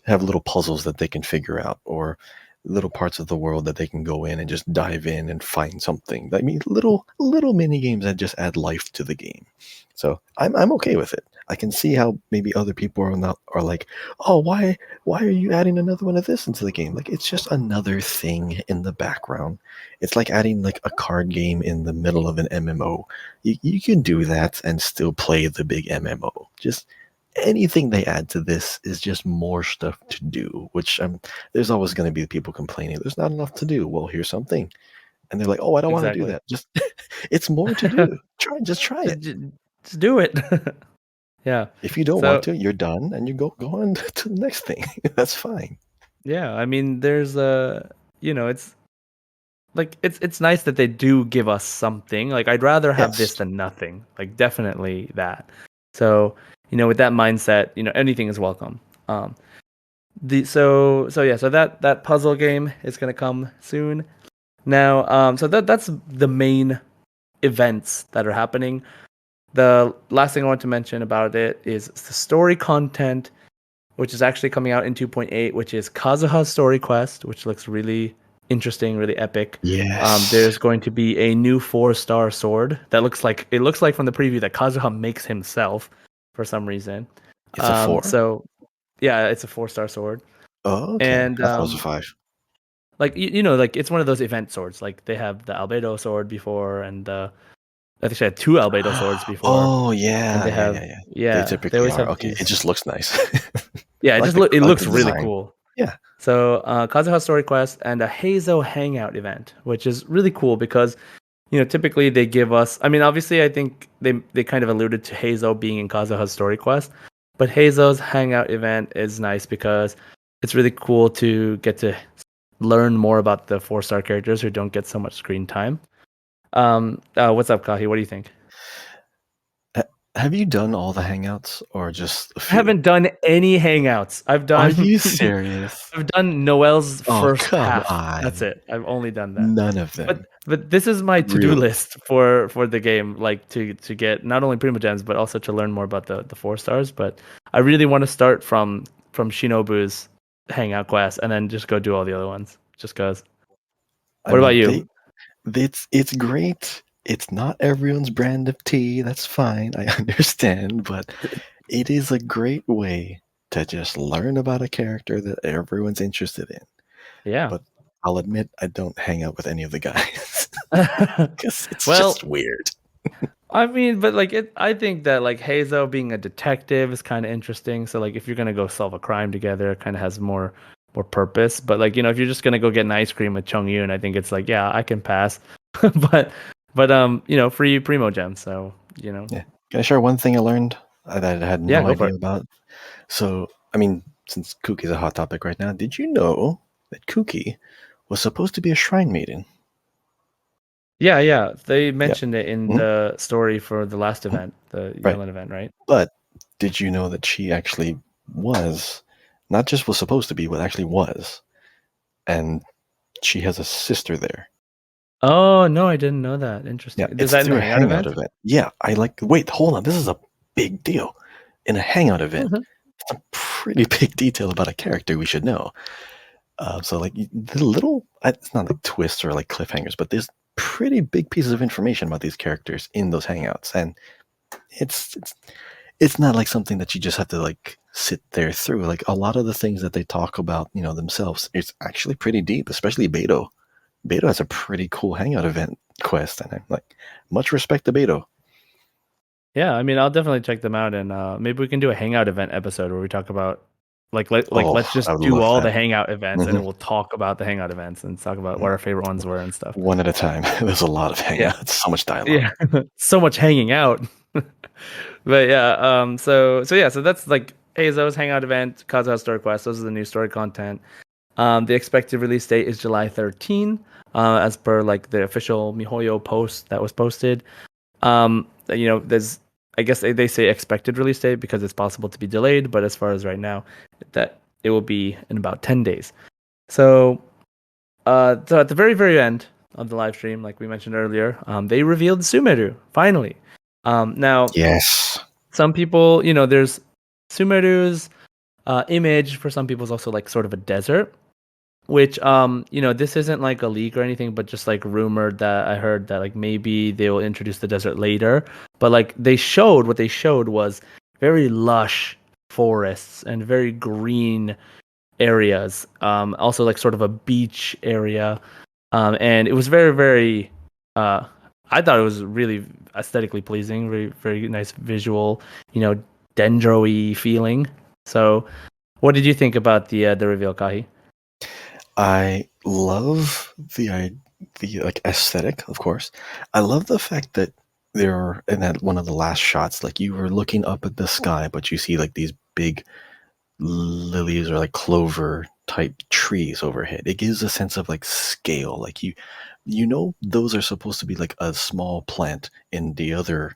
have little puzzles that they can figure out, or little parts of the world that they can go in and just dive in and find something. I mean, little mini games that just add life to the game. So I'm okay with it. I can see how maybe other people are like, oh, why are you adding another one of this into the game? Like, it's just another thing in the background. It's like adding like a card game in the middle of an MMO. You can do that and still play the big MMO. Just anything they add to this is just more stuff to do, which there's always going to be people complaining there's not enough to do. Well, here's something. And they're like, oh, I don't want to do Exactly. that. Just it's more to do. Just try it. Just do it. Yeah. If you don't want So to, you're done and you go on to the next thing. That's fine. yeah, I mean, there's it's like it's nice that they do give us something. Like I'd rather have this Yes. than nothing. Like definitely that. So with that mindset, anything is welcome. So that puzzle game is gonna come soon. Now, so that's the main events that are happening. The last thing I want to mention about it is the story content, which is actually coming out in 2.8, which is Kazuha's story quest, which looks really interesting, really epic. Yes. There's going to be a new 4-star sword that looks like from the preview that Kazuha makes himself for some reason. It's a 4? So yeah, it's a 4-star sword, Oh, okay. and I thought it was a 5. like like it's one of those event swords. Like they have the albedo sword before, and I think they had 2 albedo swords before, Oh, and yeah, they yeah, have yeah, yeah. They they typically always are. have Okay, it these. just looks nice. Yeah, I like it I like the looks really design. cool. Yeah. So Kazuha Story Quest and a Heizo Hangout event, which is really cool because typically they give us. I mean, obviously, I think they kind of alluded to Heizo being in Kazuha's Story Quest, but Heizo's Hangout event is nice because it's really cool to get to learn more about the 4-star characters who don't get so much screen time. What's up, Kahi? What do you think? Have you done all the hangouts or just a I few? haven't done any Hangouts. Are you serious? I've done Noel's Oh, first come half. That's on. it. I've only done that. None of But them. this is my to-do Really? list for the game, like to get not only Primo Gems but also to learn more about the 4-stars. But I really want to start from Shinobu's Hangout quest and then just go do all the other ones. Just cause. I What about mean, you? it's great. It's not everyone's brand of tea. That's fine. I understand, but it is a great way to just learn about a character that everyone's interested in. Yeah. But I'll admit I don't hang out with any of the guys because it's Well, just weird. I mean, but like I think that like Heizo being a detective is kind of interesting. So like if you're gonna go solve a crime together, it kind of has more purpose. But like if you're just gonna go get an ice cream with Chung Yoon, I think it's like yeah, I can pass. but free Primo Gem. So Yeah. Can I share one thing I learned that I had yeah, no go for idea it. about? So, I mean, since Kuki's a hot topic right now, did you know that Kuki was supposed to be a shrine maiden? Yeah. They Yep. mentioned it in Mhm, the story for the last mhm. event, the Right. Yellen event, right? But did you know that she actually was, not just was supposed to be, but actually was? And she has a sister there. Oh no, I didn't know that. Yeah, Interesting. Is it's that in the through a Hangout hangout event? event. Yeah, wait, hold on. This is a big deal. In a hangout event, Mhm. it's a pretty big detail about a character we should know. So like the little, it's not like twists or like cliffhangers, but there's pretty big pieces of information about these characters in those hangouts, and it's it's it's not like something that you just have to like sit there through. Like a lot of the things that they talk about, themselves, it's actually pretty deep, especially Beto. Beto has a pretty cool hangout event quest, and I'm like, much respect to Beto. Yeah, I mean, I'll definitely check them out, and maybe we can do a Hangout event episode where we talk about Oh, let's I just would do love all that. the Hangout events, and Hmm. then we'll talk about the Hangout events and talk about what our favorite ones were and stuff. One at a time. There's a lot of Yeah, hangouts, so much dialogue. yeah, so much hanging out. But yeah, so that's like Heizo's Hangout event, Kazuha's Story Quest. Those are the new story content. The expected release date is July 13, as per like the official MiHoYo post that was posted. There's I guess they say expected release date because it's possible to be delayed, but as far as right now, that it will be in about 10 days. So at the very very end of the live stream, like we mentioned earlier, they revealed Sumeru finally. Now Yes. some people, there's Sumeru's image for some people is also like sort of a desert, which this isn't like a leak or anything, but just like rumored that I heard that like maybe they will introduce the desert later. But like what they showed was very lush forests and very green areas. Also like sort of a beach area. And it was very, very uh I thought it was really aesthetically pleasing, very, very nice visual, dendro-y feeling. So what did you think about the reveal, Kahi? I love the like aesthetic, of course. I love the fact that there are in that one of the last shots, like you were looking up at the sky, but you see like these big lilies or like clover type trees overhead. It gives a sense of like scale. Like you know those are supposed to be like a small plant in the other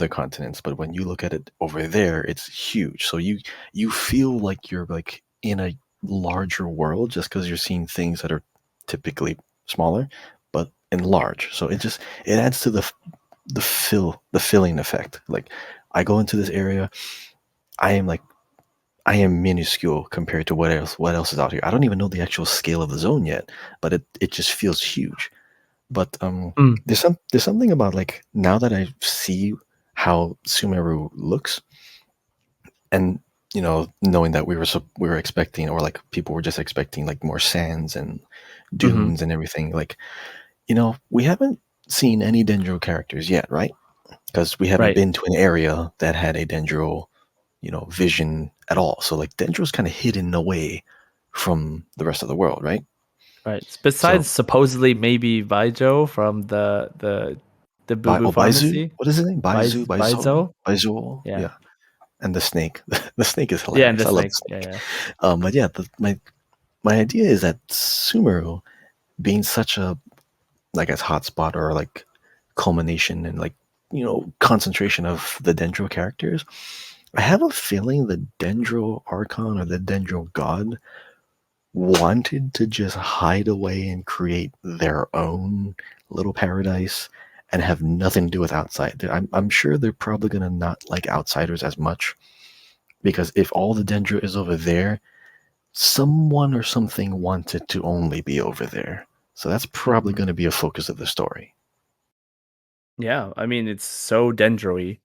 continents, but when you look at it over there, it's huge. So you feel like you're like in a larger world just because you're seeing things that are typically smaller, but in large. So it adds to the filling effect. Like I go into this area, I am like I am minuscule compared to what else is out here. I don't even know the actual scale of the zone yet, but it just feels huge. But Mm, there's something about like now that I see how Sumeru looks, and knowing that we were expecting, or like people were just expecting like more sands and hmm dunes and everything. Like we haven't seen any Dendro characters yet, right? Because we haven't Right, been to an area that had a Dendro vision at all. So like Dendro's kind of hidden away from the rest of the world, right? right. So Besides supposedly maybe Baijo from the Boo Boo Baizu, Pharmacy, what is his name? Baizo, Baizo, Baizo, yeah, yeah. And the snake. The snake is yeah, and hilarious. the I love the snake, yeah, snake. yeah. But yeah, my idea is that Sumeru being such a like as hotspot or like culmination and like concentration of the Dendro characters, I have a feeling the Dendro Archon or the Dendro God wanted to just hide away and create their own little paradise and have nothing to do with outside. I'm sure they're probably gonna not like outsiders as much because if all the Dendro is over there, someone or something wanted to only be over there. So that's probably hmm going to be a focus of the story. Yeah, I mean it's so dendro-y,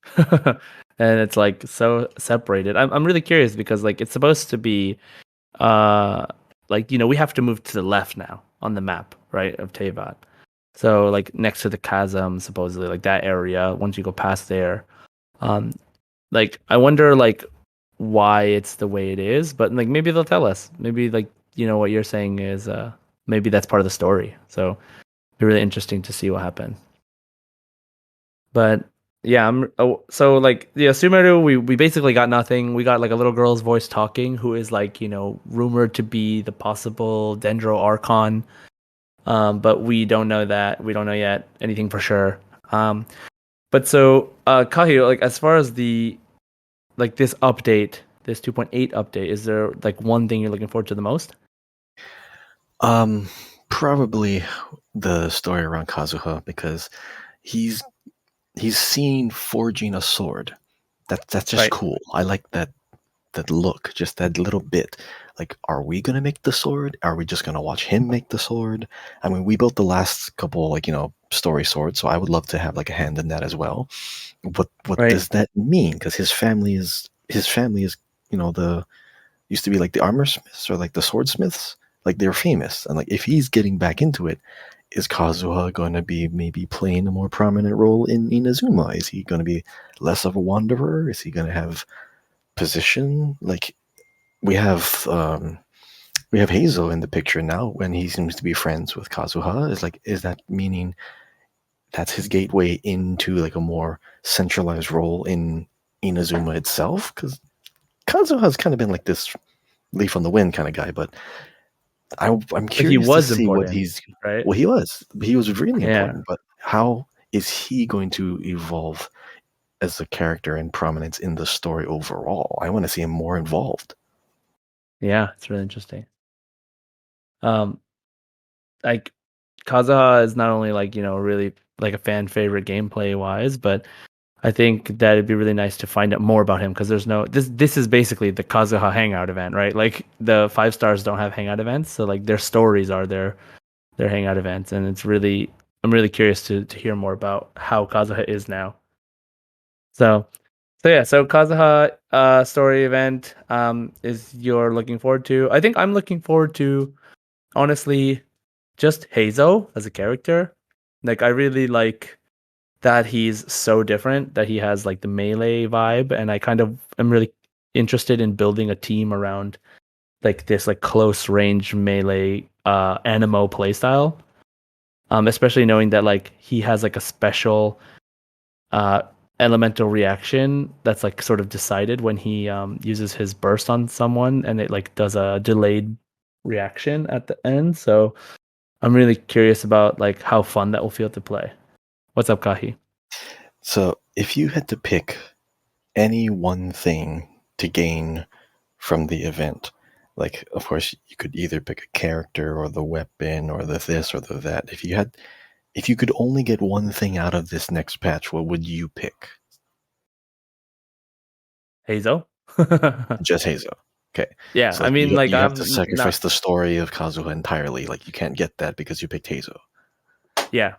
and it's like so separated. I'm really curious because like it's supposed to be uh like we have to move to the left now on the map, right, of Tevat. So like next to the chasm, supposedly like that area. Once you go past there, um, like I wonder like why it's the way it is, but like maybe they'll tell us. Maybe like what you're saying is maybe that's part of the story. So it'd be really interesting to see what happens. But yeah, so like yeah, Sumeru, we basically got nothing. We got like a little girl's voice talking who is like, rumored to be the possible Dendro Archon. But we don't know that. We don't know yet anything for sure. But so Kahi, like as far as the like this update, this 2.8 update, is there like one thing you're looking forward to the most? Um, Probably the story around Kazuha because he's he's seen forging a sword. That's just Right. cool. I like that look, just that little bit. Like, are we gonna make the sword? Are we just gonna watch him make the sword? I mean, we built the last couple, like story swords, so I would love to have like a hand in that as well. What Right. does that mean? Because his family is the used to be like the armor smiths or like the swordsmiths. Like they're famous, and like if he's getting back into it, is Kazuha going to be maybe playing a more prominent role in Inazuma? Is he going to be less of a wanderer? Is he going to have position? Like we have um, we have Hazel in the picture now when he seems to be friends with Kazuha. Is that meaning that's his gateway into like a more centralized role in Inazuma itself? Because Kazuha's kind of been like this leaf on the wind kind of guy, but I'm But he curious to was see what important, he's. right? Well, he was really Yeah. important, but how is he going to evolve as a character and prominence in the story overall? I want to see him more involved. Yeah, it's really interesting. Um, like Kazuha is not only like, really like a fan favorite gameplay wise, but I think that it'd be really nice to find out more about him because there's no this is basically the Kazuha hangout event, right? Like the 5 stars don't have hangout events, so like their stories are their hangout events, and I'm really curious to hear more about how Kazuha is now. So so Kazuha story event is you're looking forward to. I think I'm looking forward to honestly just Heizo as a character. Like I really like that he's so different, that he has like the melee vibe, and I kind of am really interested in building a team around like this like close range melee animo playstyle. Especially knowing that like he has like a special uh elemental reaction that's like sort of decided when he uses his burst on someone, and it like does a delayed reaction at the end. So I'm really curious about like how fun that will feel to play. What's up, Kahi? So, if you had to pick any one thing to gain from the event, like, of course, you could either pick a character or the weapon or the this or the that. If you could only get one thing out of this next patch, what would you pick? Hazel? Just Hazel. Okay. Yeah, So I like mean, like you have to I'm sacrifice not. the story of Kazuha entirely. Like you can't get that because you picked Hazel. Yeah,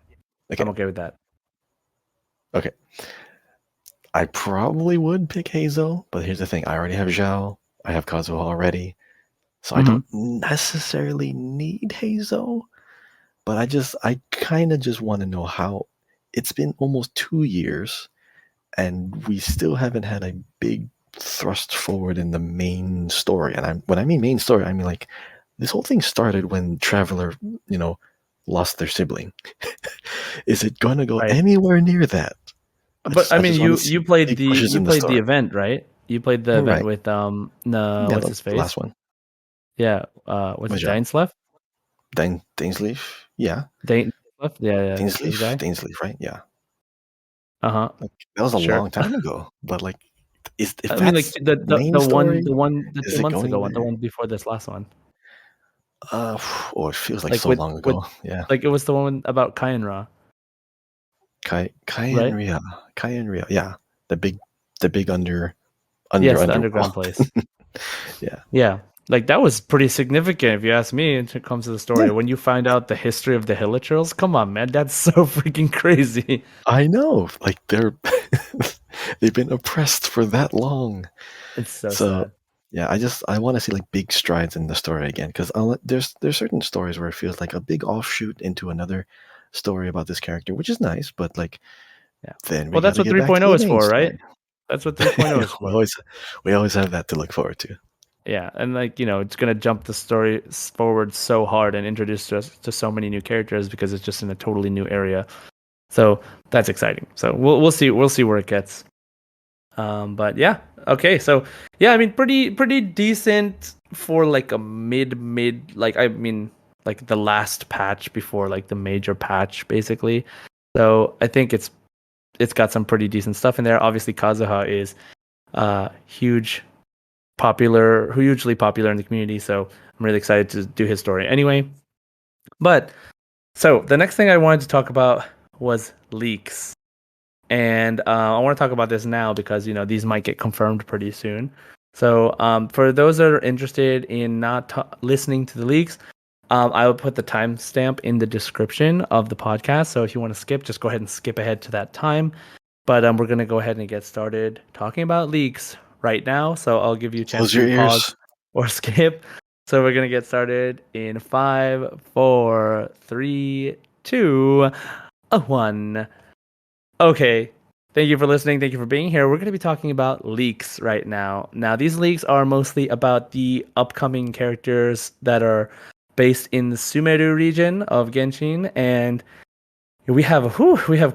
Okay. I'm okay with that. Okay. I probably would pick Hazel, but here's the thing: I already have Zhao. I have Kazuha already, so I Hmm. don't necessarily need Hazel. But I kind of just want to know how. It's been almost 2 years, and we still haven't had a big thrust forward in the main story. And when I mean main story, I mean like this whole thing started when Traveler, you know, lost their sibling. Is it going to go Right. anywhere near that? But I I mean, just want to see big pushes you in the played the story. event, right? You played the All event right. with Yeah, what's the his last face? one. Yeah, what's it? Majal. Dainsleff? Dainsleif. Yeah. Dainsleff? Yeah, this Dainsleif. guy. Dainsleif, right? Yeah. Uh-huh. Like, that was a Sure. long time ago. But like, if I mean, like that's main story, the is two it months going ago one, the there? one before this last one, Oh, it feels like like so long with ago. Yeah. like it was the one about Kainra, Kai and right? Ria. Kai and Ria. Yeah. The big Yes, the underground underworld. place. Yeah. Yeah, like that was pretty significant if you ask me. When it comes to the story, Yeah. when you find out the history of the Hilichurls, come on, man, that's so freaking crazy. I know. Like they're they've been oppressed for that long. It's so So sad. yeah, I want to see like big strides in the story again because there's certain stories where it feels like a big offshoot into another story about this character, which is nice, but like Yeah. then we Well, got that's to what get back to 3.0 the is main for, story. right? That's what 3.0 is we for. always we always have that to look forward to. Yeah, and like it's gonna jump the story forward so hard and introduce us to so many new characters because it's just in a totally new area. So that's exciting. So we'll see where it gets. But yeah, okay. So yeah, I mean, pretty decent for like a mid like I mean like the last patch before like the major patch basically. So I think it's got some pretty decent stuff in there. Obviously, Kazuha is hugely popular in the community. So I'm really excited to do his story anyway. But so the next thing I wanted to talk about was leaks. And I want to talk about this now because these might get confirmed pretty soon. So for those that are interested in not listening to the leaks, I will put the timestamp in the description of the podcast. So if you want to skip, just go ahead and skip ahead to that time. But we're gonna go ahead and get started talking about leaks right now. So I'll give you a chance Close your to pause ears. or skip. So we're gonna get started in 5, 4, 3, 2, 1. Okay. Thank you for listening. Thank you for being here. We're going to be talking about leaks right now. Now, these leaks are mostly about the upcoming characters that are based in the Sumeru region of Genshin, and we have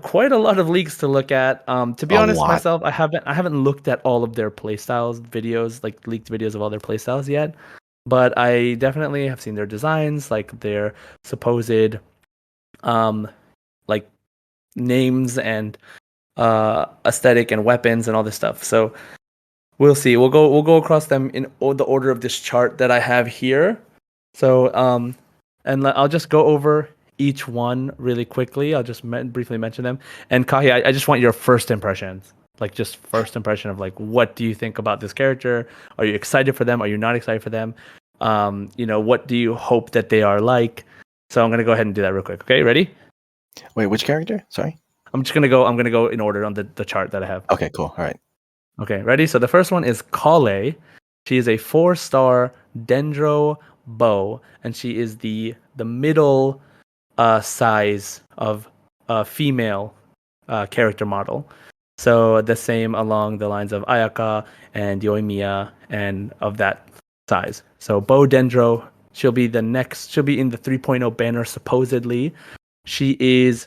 quite a lot of leaks to look at. To be A honest, lot. myself, I haven't looked at all of their playstyles videos, like leaked videos of all their playstyles yet, but I definitely have seen their designs, like their supposed um like names and aesthetic and weapons and all this stuff. So we'll see. We'll go across them in the order of this chart that I have here. So I'll just go over each one really quickly. I'll just briefly mention them. And Kahi, I just want your first impressions. Like just first impression of like what do you think about this character? Are you excited for them? Are you not excited for them? What do you hope that they are like? So I'm gonna go ahead and do that real quick. Okay, ready? Wait, which character? Sorry. I'm gonna go in order on the chart that I have. Okay, cool. All right. Okay, ready? So the first one is Kale. She is a 4-star Dendro bow, and she is the middle size of a female character model. So the same along the lines of Ayaka and Yoimiya and of that size. So Bow Dendro, she'll be in the 3.0 banner supposedly. She is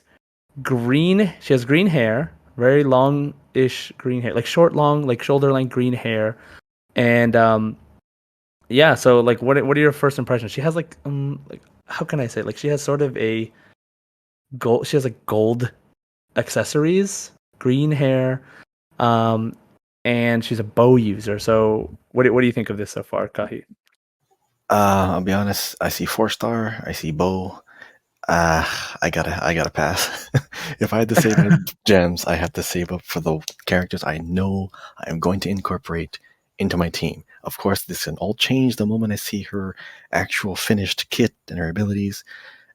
green. She has green hair, very long-ish green hair, like short, long, like shoulder-length green hair. And yeah, so like what are your first impressions? She has like how can I say it? Like she has sort of a gold she has like gold accessories, green hair, um, and she's a bow user. So what do you think of this so far, Kahi? I'll be honest. I see 4-star. I see bow. I gotta pass. If I had to save my gems, I have to save up for the characters I know I am going to incorporate into my team. Of course, this can all change the moment I see her actual finished kit and her abilities.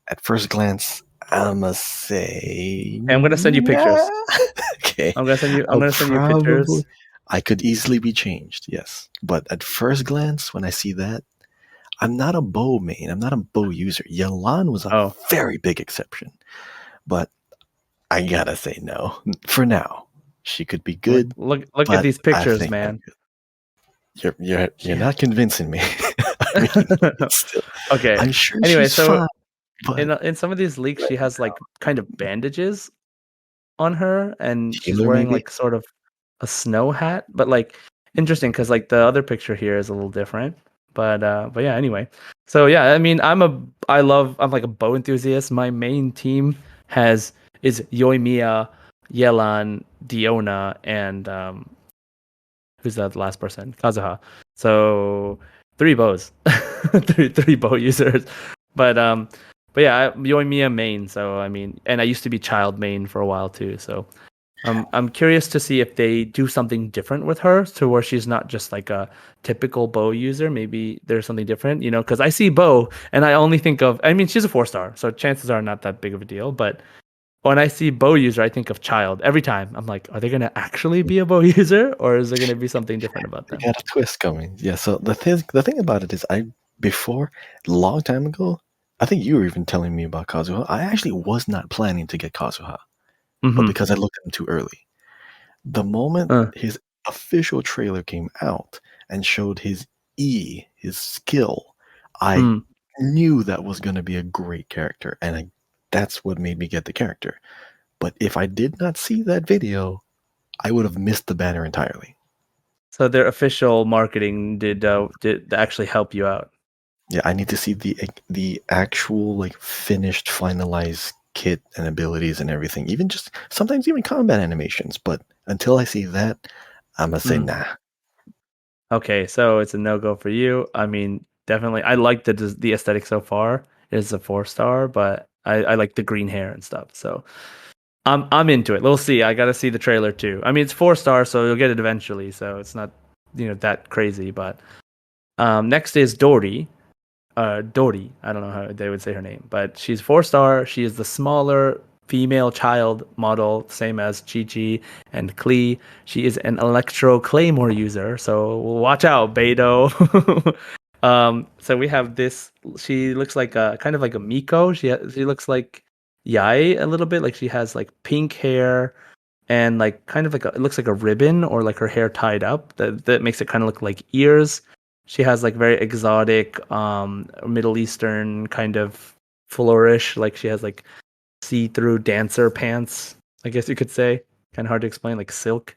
At first glance, I'ma say, Hey, I'm gonna send you nah. pictures. Okay, I'm I'll gonna send you probably. pictures. I could easily be changed, yes. But at first glance, when I see that, I'm not a bow main. I'm not a bow user. Yelan was a Oh, very big exception, but I gotta say no for now. She could be good, look at but these I pictures, think I'm man. good. You're Yeah. not convincing me. I mean, it's still. Okay. I'm sure Anyway, she's so fine, but in some of these leaks, she has like kind of bandages on her, and she's healer wearing maybe. like sort of a snow hat. But like interesting because like the other picture here is a little different. But yeah, anyway. So yeah, I mean, I'm like a bow enthusiast. My main team is Yoimiya, Yelan, Diona, and who's that last person? Kazuha. So three bows, three bow users. But um, but yeah, Yoimiya main. So I mean, and I used to be child main for a while too. So I'm curious to see if they do something different with her, to where she's not just like a typical bow user. Maybe there's something different, because I see bow and I only think of. I mean, she's a 4-star, so chances are not that big of a deal. But when I see bow user, I think of child every time. I'm like, are they gonna actually be a bow user, or is there gonna be something different about They them? got a twist coming. Yeah. So the thing about it is, before a long time ago, I think you were even telling me about Kazuha. I actually was not planning to get Kazuha, but Mm-hmm. because I looked at him too early. The moment Uh, his official trailer came out and showed his skill, I mm. knew that was going to be a great character, and that's what made me get the character. But if I did not see that video, I would have missed the banner entirely. So their official marketing did actually help you out. Yeah, I need to see the actual like finished, finalized kit and abilities and everything. Even just sometimes even combat animations. But until I see that, I'm gonna say Mm. nah. Okay, so it's a no go for you. I mean, definitely, I like the aesthetic so far. It's a 4-star, but I like the green hair and stuff. So I'm into it. We'll see. I got to see the trailer too. I mean, it's 4-star, so you'll get it eventually. So it's not that crazy. But next is Dory. Dory. I don't know how they would say her name, but she's 4-star. She is the smaller female child model, same as Chi Chi and Klee. She is an Electro Claymore user, so watch out, Beto. So we have this. She looks like a kind of like a Miko. She looks like Yai a little bit. Like she has like pink hair and like kind of like it looks like a ribbon or like her hair tied up. That makes it kind of look like ears. She has like very exotic Middle Eastern kind of flourish. Like she has like see-through dancer pants, I guess you could say. Kind of hard to explain, like silk.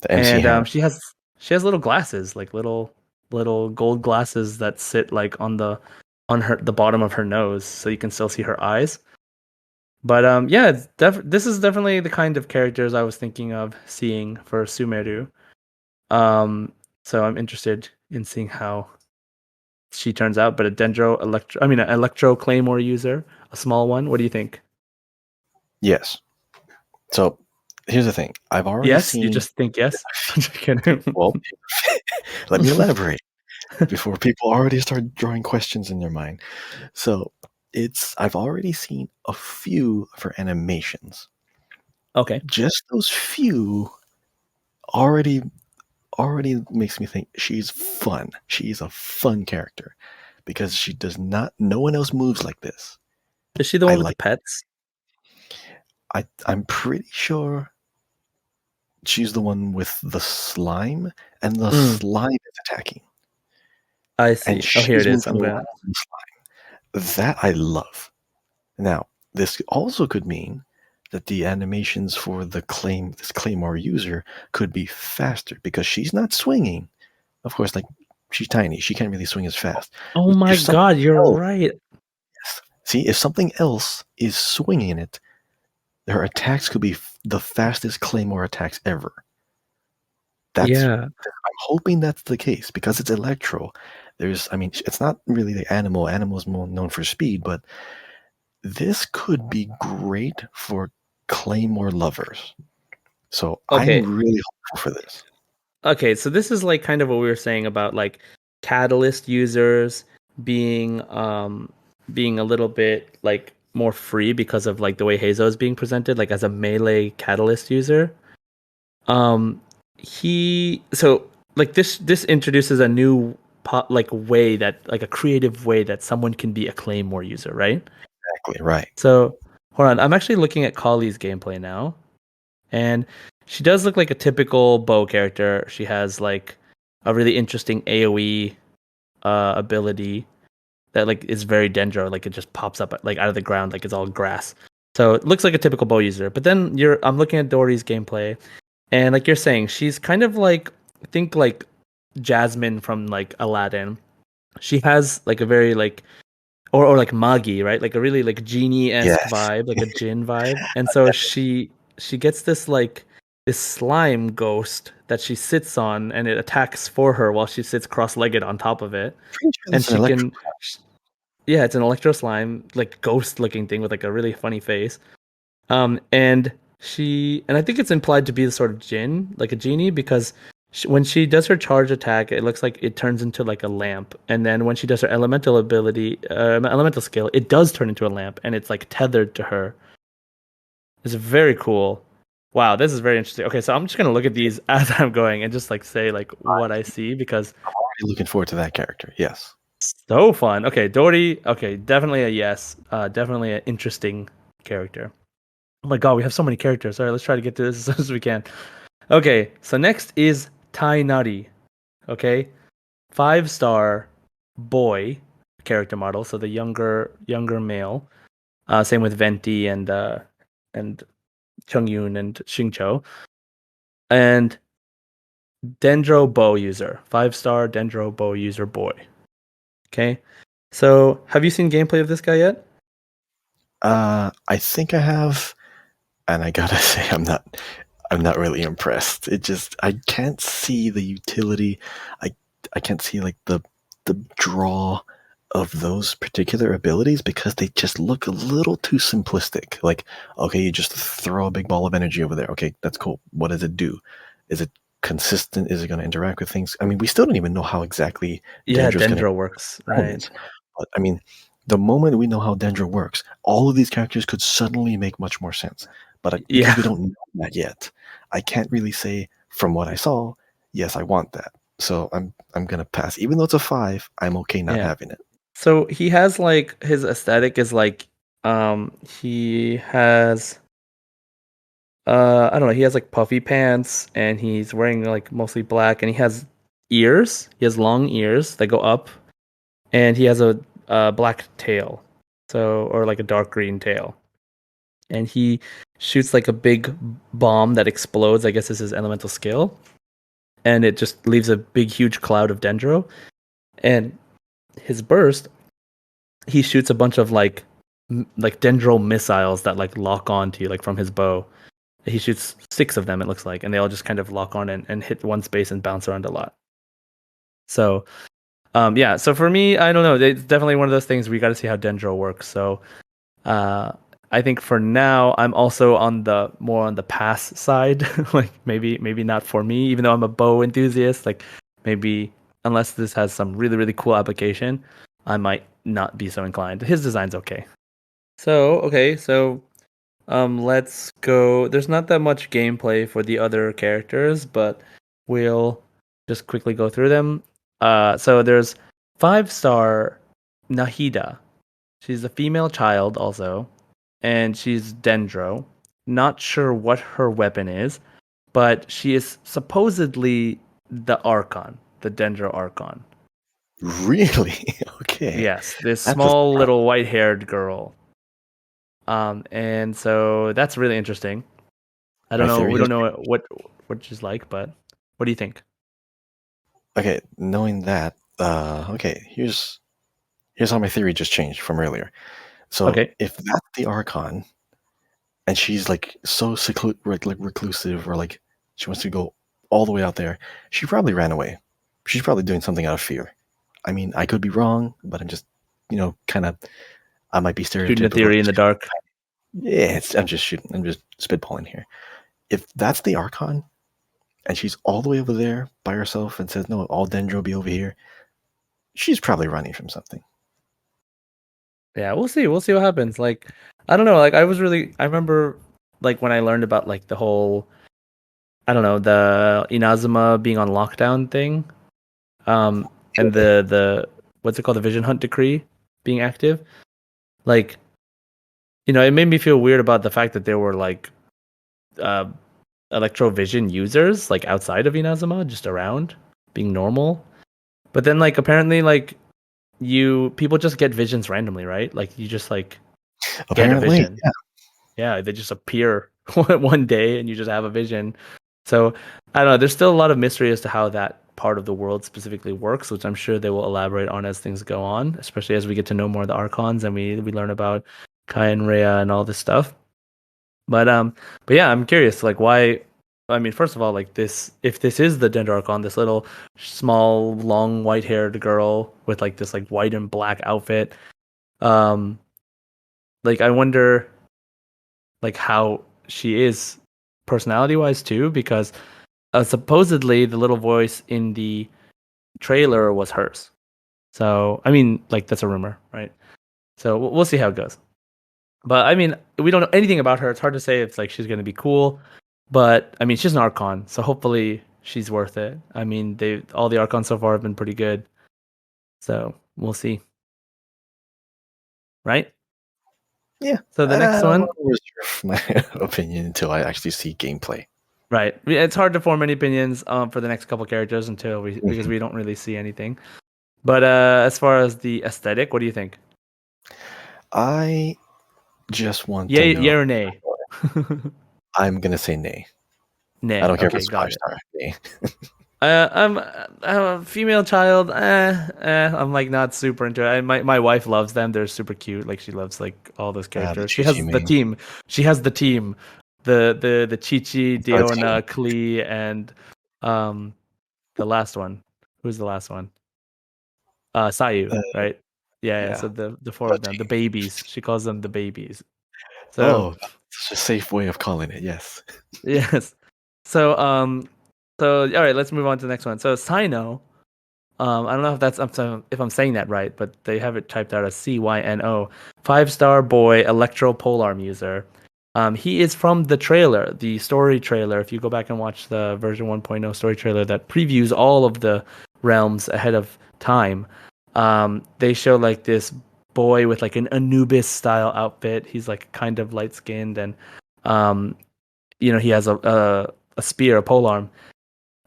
The MC And Hammer. she has little glasses, like little gold glasses that sit like on the bottom of her nose, so you can still see her eyes. But yeah, this is definitely the kind of characters I was thinking of seeing for Sumeru. Um, so I'm interested in seeing how she turns out. But an Electro Claymore user, a small one. What do you think? Yes. So here's the thing. I've already Yes, you seen. just think yes. I'm just kidding. Well, let me elaborate before people already start drawing questions in their mind. So I've already seen a few of her animations. Okay. Just those few already already makes me think she's fun. She's a fun character because she does not. No one else moves like this. Is she the I one with the like. pets? I'm pretty sure she's the one with the slime, and the Mm, slime is attacking, I and see. Oh, here she's it is. moving I'm around gonna. in the slime. That I love. Now, this also could mean that the animations for this claymore user could be faster because she's not swinging. Of course, like she's tiny, she can't really swing as fast. Oh But my if something God, you're else, right. see, if something else is swinging it, her attacks could be the fastest claymore attacks ever. That's Yeah. I'm hoping that's the case because it's Electro. I mean, it's not really the animal. Animal's more known for speed, but this could be great for Claymore lovers. So I'm Okay. really hopeful for this. Okay. So this is like kind of what we were saying about like Catalyst users being being a little bit like more free because of like the way Hazo is being presented, like as a melee Catalyst user. Um, he so like this introduces a new like way that like a creative way that someone can be a Claymore user, right? Exactly right. So hold on, I'm actually looking at Kali's gameplay now, and she does look like a typical bow character. She has like a really interesting AoE ability that like is very dendro, like it just pops up like out of the ground, like it's all grass. So it looks like a typical bow user. But then I'm looking at Dory's gameplay, and like you're saying, she's kind of like think like Jasmine from like Aladdin. She has like a very like or like Magi, right? Like a really like genie-esque Yes. vibe, like a Jin vibe. And so she gets this like this slime ghost that she sits on and it attacks for her while she sits cross-legged on top of it. Pretty sure And that's an she electro. can yeah, it's an electro slime, like ghost looking thing with like a really funny face. And I think it's implied to be the sort of Jin, like a genie, because when she does her charge attack, it looks like it turns into like a lamp, and then when she does her elemental ability, elemental skill, it does turn into a lamp, and it's like tethered to her. It's very cool. Wow, this is very interesting. Okay, so I'm just gonna look at these as I'm going and just like say like what I see because I'm already looking forward to that character. Yes. so fun. Okay, Dory. Okay, definitely a yes. Definitely an interesting character. Oh my god, we have so many characters. All right, let's try to get to this as soon as we can. Okay, so next is Tainari. Okay, 5-star boy character model. So the younger male. Same with Venti and Chungyun and Xingqiu. And Dendro Bow user. 5-star Dendro Bow user boy. Okay. So have you seen gameplay of this guy yet? I think I have, and I gotta say, I'm not really impressed. I can't see the utility. I I can't see like the draw of those particular abilities because they just look a little too simplistic. Like, okay, you just throw a big ball of energy over there. Okay, that's cool. What does it do? Is it consistent? Is it going to interact with things? I mean, we still don't even know how exactly Yeah, Dendra's going to Dendro works, right? opponents. But I mean, the moment we know how Dendra works, all of these characters could suddenly make much more sense. But because we Yeah, don't know that yet, I can't really say from what I saw, yes, I want that. So I'm gonna pass. Even though it's a 5, I'm okay not yeah. having it. So he has like his aesthetic is like he has I don't know, he has like puffy pants and he's wearing like mostly black and he has ears. He has long ears that go up and he has a black tail. So or like a dark green tail. And he shoots like a big bomb that explodes, I guess is his elemental skill. And it just leaves a big huge cloud of dendro. And his burst he shoots a bunch of like dendro missiles that like lock on to you like from his bow. He shoots 6 of them it looks like, and they all just kind of lock on and hit one space and bounce around a lot. So yeah, so for me, I don't know. It's definitely one of those things we got to see how dendro works. So uh I think for now I'm also on the more on the pass side. Like maybe not for me, even though I'm a bow enthusiast. Like maybe unless this has some really cool application, I might not be so inclined. His design's okay. So let's go. There's not that much gameplay for the other characters, but we'll just quickly go through them. So there's 5-star Nahida. She's a female child also, and she's Dendro. Not sure what her weapon is, but she is supposedly the Archon, the Dendro Archon. Really? Okay. Yes, this That's a small surprise. little white-haired girl. And so that's really interesting. I don't My know. theory We has don't know what she's like, but what do you think? okay, knowing that, okay, here's how my theory just changed from earlier. So Okay, if that's the Archon, and she's like so like reclusive, or like she wants to go all the way out there, she probably ran away. She's probably doing something out of fear. I mean, I could be wrong, but I'm just, kind of, I might be shooting a stereotypical. theory in the dark. Yeah, I'm just shooting. I'm just spitballing here. If that's the Archon, and she's all the way over there by herself and says, no, all Dendro be over here, she's probably running from something. Yeah, we'll see. We'll see what happens. Like, I don't know. Like, I remember like when I learned about like the whole, I don't know, the Inazuma being on lockdown thing. And the what's it called, the Vision Hunt decree being active. Like, it made me feel weird about the fact that there were like uh electrovision users like outside of Inazuma, just around being normal. But then like apparently like you people just get visions randomly, right? Like you just like get a Apparently, vision. Yeah, they just appear one day and you just have a vision. So I don't know. There's still a lot of mystery as to how that part of the world specifically works, which I'm sure they will elaborate on as things go on, especially as we get to know more of the Archons and we learn about Kai and Rhea and all this stuff. But yeah, I'm curious, like why. I mean, first of all, like this, if this is the Dendro Archon, this little small, long, white-haired girl with like this like white and black outfit, um, like I wonder like how she is personality wise too, because supposedly the little voice in the trailer was hers. So I mean, like that's a rumor, right? So we'll see how it goes. But I mean, we don't know anything about her. It's hard to say if like she's gonna be cool, but I mean, she's an Archon, so hopefully she's worth it. I mean, they all the Archons so far have been pretty good, so we'll see, right? yeah. So the next I'm one. not really sure my opinion until I actually see gameplay. Right. It's hard to form any opinions for the next couple characters until because Mhm. we don't really see anything. But as far as the aesthetic, what do you think? I just want to Yay, know. yay or nay? I'm gonna say nay. I Nay. don't care if Okay, it's five got it. star. Nay. I'm a female child. I'm like not super into it. My wife loves them. They're super cute. Like she loves like all those The characters. She Chi Chi has the main. team. She has the team. The Chichi, It's not a team. Diona, Klee, and um the last one. Who's the last one? Sayu, Uh, right? Yeah. So yeah. the four A of them, the team. babies. She calls them the babies. So Oh, that's such a safe way of calling it. Yes. yes. So so all right, let's move on to the next one. So Sino, I don't know if if I'm saying that right, but they have it typed out as CYNO. 5-star boy electro polearm user. He is from the trailer, the story trailer. If you go back and watch the version 1.0 story trailer that previews all of the realms ahead of time, they show like this boy with like an Anubis style outfit. He's like kind of light skinned and um, he has a spear, a polearm.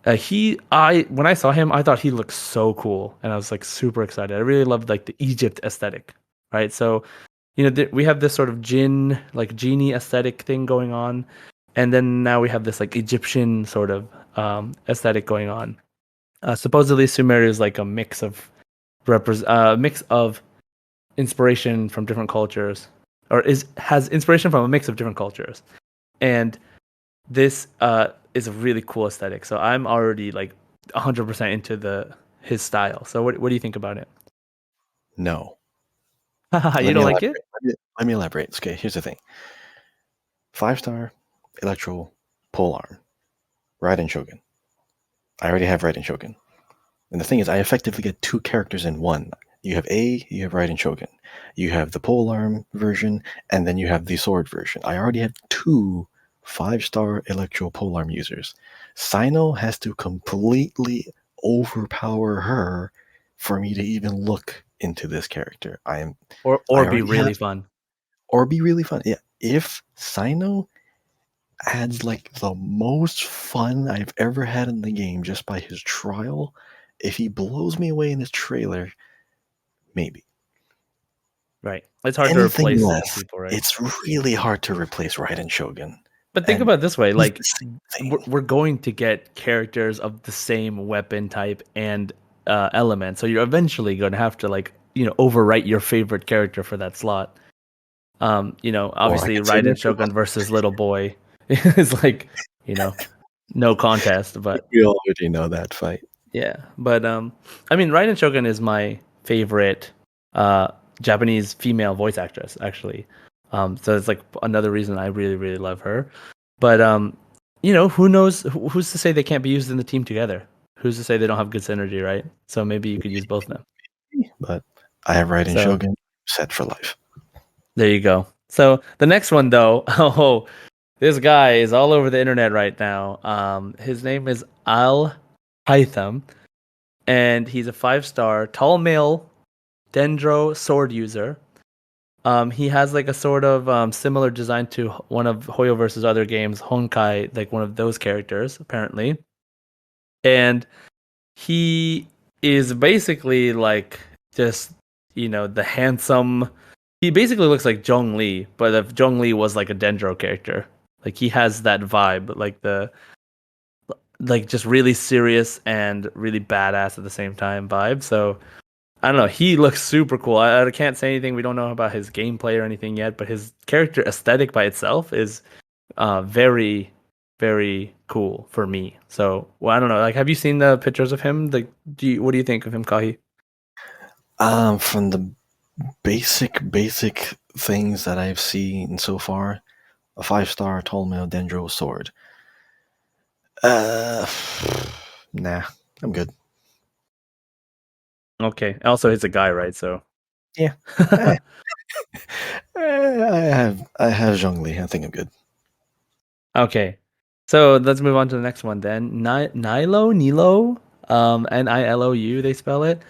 When I saw him, I thought he looked so cool, and I was like super excited. I really loved like the Egypt aesthetic, right? So, we have this sort of jinn, like genie aesthetic thing going on, and then now we have this like Egyptian sort of aesthetic going on. Supposedly, Sumeru is like a mix of inspiration from different cultures, or is has inspiration from a mix of different cultures, and this is a really cool aesthetic. So I'm already like 100% into the his style. So what do you think about it? No. You Let me don't like elaborate. it? let me elaborate. Okay, here's the thing: 5-star Electro Polearm, Raiden Shogun. I already have Raiden Shogun, and the thing is, I effectively get two characters in one. You have you have Raiden Shogun, you have the Polearm version, and then you have the sword version. I already have two 5-star Electro Polearm users. Sino has to completely overpower her for me to even look into this character. I Or be already have, really fun. or be really fun. Yeah, if Sino adds like the most fun I've ever had in the game just by his trial, if he blows me away in his trailer, maybe. Right. It's hard to Anything replace the less, people, right? it's really hard to replace Raiden Shogun. But think And about it this way, he's like the same thing. we're going to get characters of the same weapon type and element. So you're eventually going to have to like, overwrite your favorite character for that slot. Or I Obviously could say Raiden Retro. Shogun versus Little Boy is like, you know, no contest, but We already know that fight. yeah. But I mean Raiden Shogun is my favorite uh Japanese female voice actress actually. So it's like another reason I really really love her. But who knows who's to say they can't be used in the team together? Who's to say they don't have good synergy, right? So maybe you could use both of them. But I have Raiden So Shogun set for life. there you go. So the next one though, oh, this guy is all over the internet right now. His name is Al Hytham, and he's a 5-star tall male Dendro sword user. He has like a sort of similar design to one of Hoyo versus other games, Honkai, like one of those characters, apparently. And he is basically like just, the handsome. He basically looks like Zhong Li, but if Zhong Li was like a Dendro character, like he has that vibe, like just really serious and really badass at the same time vibe. So I don't know. He looks super cool. I can't say anything. We don't know about his gameplay or anything yet, but his character aesthetic by itself is very, very cool for me. So, well, I don't know. Like, have you seen the pictures of him? Like, what do you think of him, Kahi? From the basic things that I've seen so far, a 5-star tall male Dendro sword. Uh, nah, I'm good. Okay. Also, he's a guy, right? So, Yeah. Eh, I have Zhongli. I think I'm good. okay. So let's move on to the next one then. Nilo, Nilou, they spell it.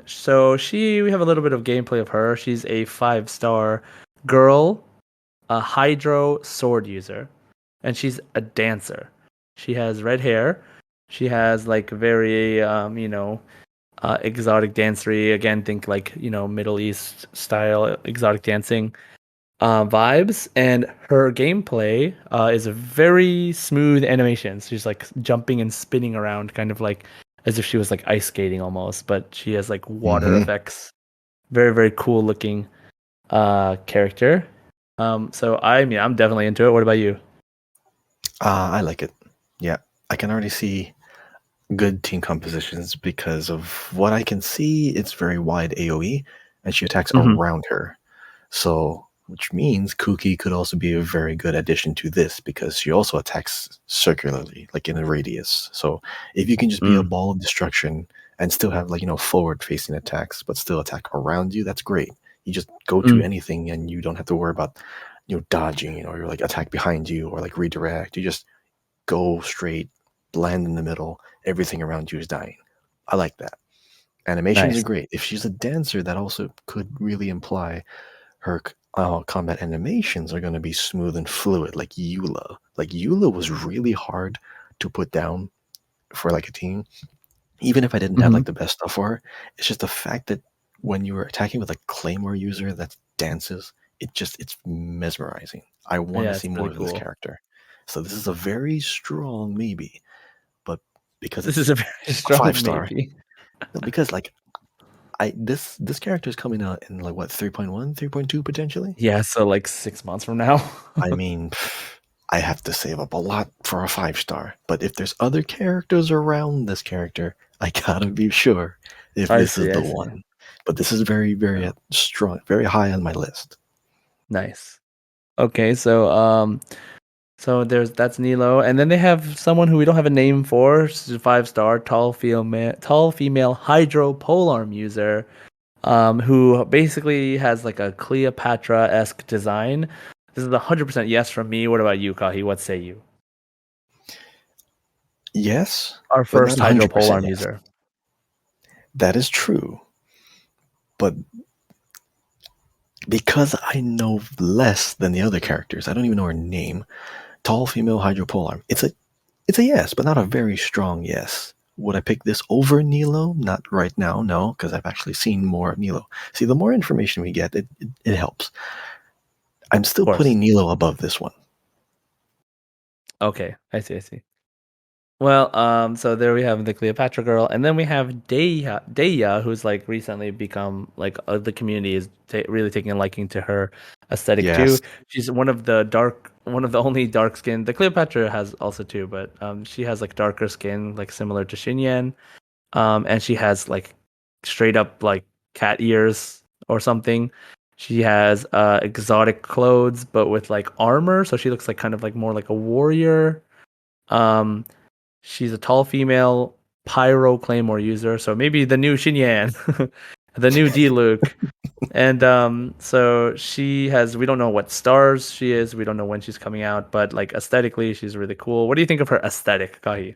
So we have a little bit of gameplay of her. She's a 5-star girl, a hydro sword user, and she's a dancer. She has red hair. She has like very exotic dancery. Again, think like Middle East style exotic dancing vibes. And her gameplay is a very smooth animation. She's like jumping and spinning around, kind of like as if she was like ice skating almost. But she has like water Mm-hmm. effects. Very very cool looking character. So I mean I'm definitely into it. What about you? I like it. Yeah, I can already see good team compositions because of what I can see. It's very wide AOE, and she attacks Mm-hmm. around her. So, which means Kuki could also be a very good addition to this because she also attacks circularly, like in a radius. So, if you can just be a Mm, ball of destruction and still have like forward facing attacks, but still attack around you, that's great. You just go to mm, anything and you don't have to worry about dodging or like attack behind you or like redirect. You just go straight, land in the middle, everything around you is dying. I like that. Animations are nice. great. If she's a dancer, that also could really imply her combat animations are going to be smooth and fluid, like Eula. Like Eula was really hard to put down for like a team, even if I didn't have Mm-hmm. like the best stuff for her. It's just the fact that when you were attacking with a Claymore user that dances, it's mesmerizing. I want to Yeah, see it's more really of this cool. character. So this is a very strong maybe, but because This it's is a very a five strong star, maybe. no, because like this character is coming out in like what 3.1, 3.2 potentially. Yeah, so like 6 months from now. I mean, I have to save up a lot for a 5-star. But if there's other characters around this character, I gotta be sure if I this is see, I the see. one. But this is very, very Yeah. strong, very high on my list. Nice. Okay, so that's Nilo, and then they have someone who we don't have a name for. She's a 5-star, tall female hydro polearm user, who basically has like a Cleopatra-esque design. This is 100% yes from me. What about you, Kahi? What say you? Yes, Our but not first hydro 100% polearm yes. user. That is true. But because I know less than the other characters, I don't even know her name. Tall female hydropolar. It's a yes, but not a very strong yes. Would I pick this over Nilo? Not right now, no, because I've actually seen more of Nilo. See, the more information we get, it helps. I'm Of still course. putting Nilo above this one. Okay, I see, I see. Well, so there we have the Cleopatra girl, and then we have Deya, who's like recently become like the community is really taking a liking to her aesthetic Yes, too. She's one of the only dark skin. The Cleopatra has also too, but she has like darker skin, like similar to Xinyan. And she has like straight up like cat ears or something. She has exotic clothes, but with like armor, so she looks like kind of like more like a warrior. Um, She's a tall female pyro claymore user, so maybe the new Xinyan, the new D-Luke. And so she has, we don't know what stars she is, we don't know when she's coming out, but like aesthetically, she's really cool. What do you think of her aesthetic, Kahi?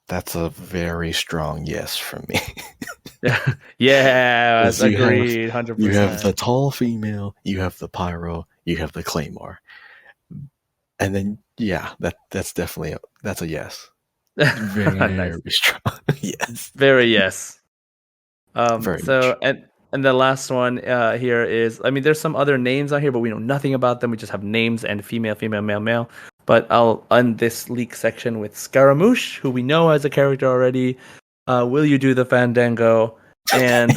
that's a very strong yes from me. Yeah, Yes, agreed, you have the 100%. tall female, you have the pyro, you have the claymore, and then yeah, that's definitely that's a yes. Very Nice. strong. Yes, Very yes. very much. So and the last one here is, I mean, there's some other names on here, but we know nothing about them. We just have names and female, female, male, male. But I'll end this leak section with Scaramouche, who we know as a character already. Will you do the Fandango? And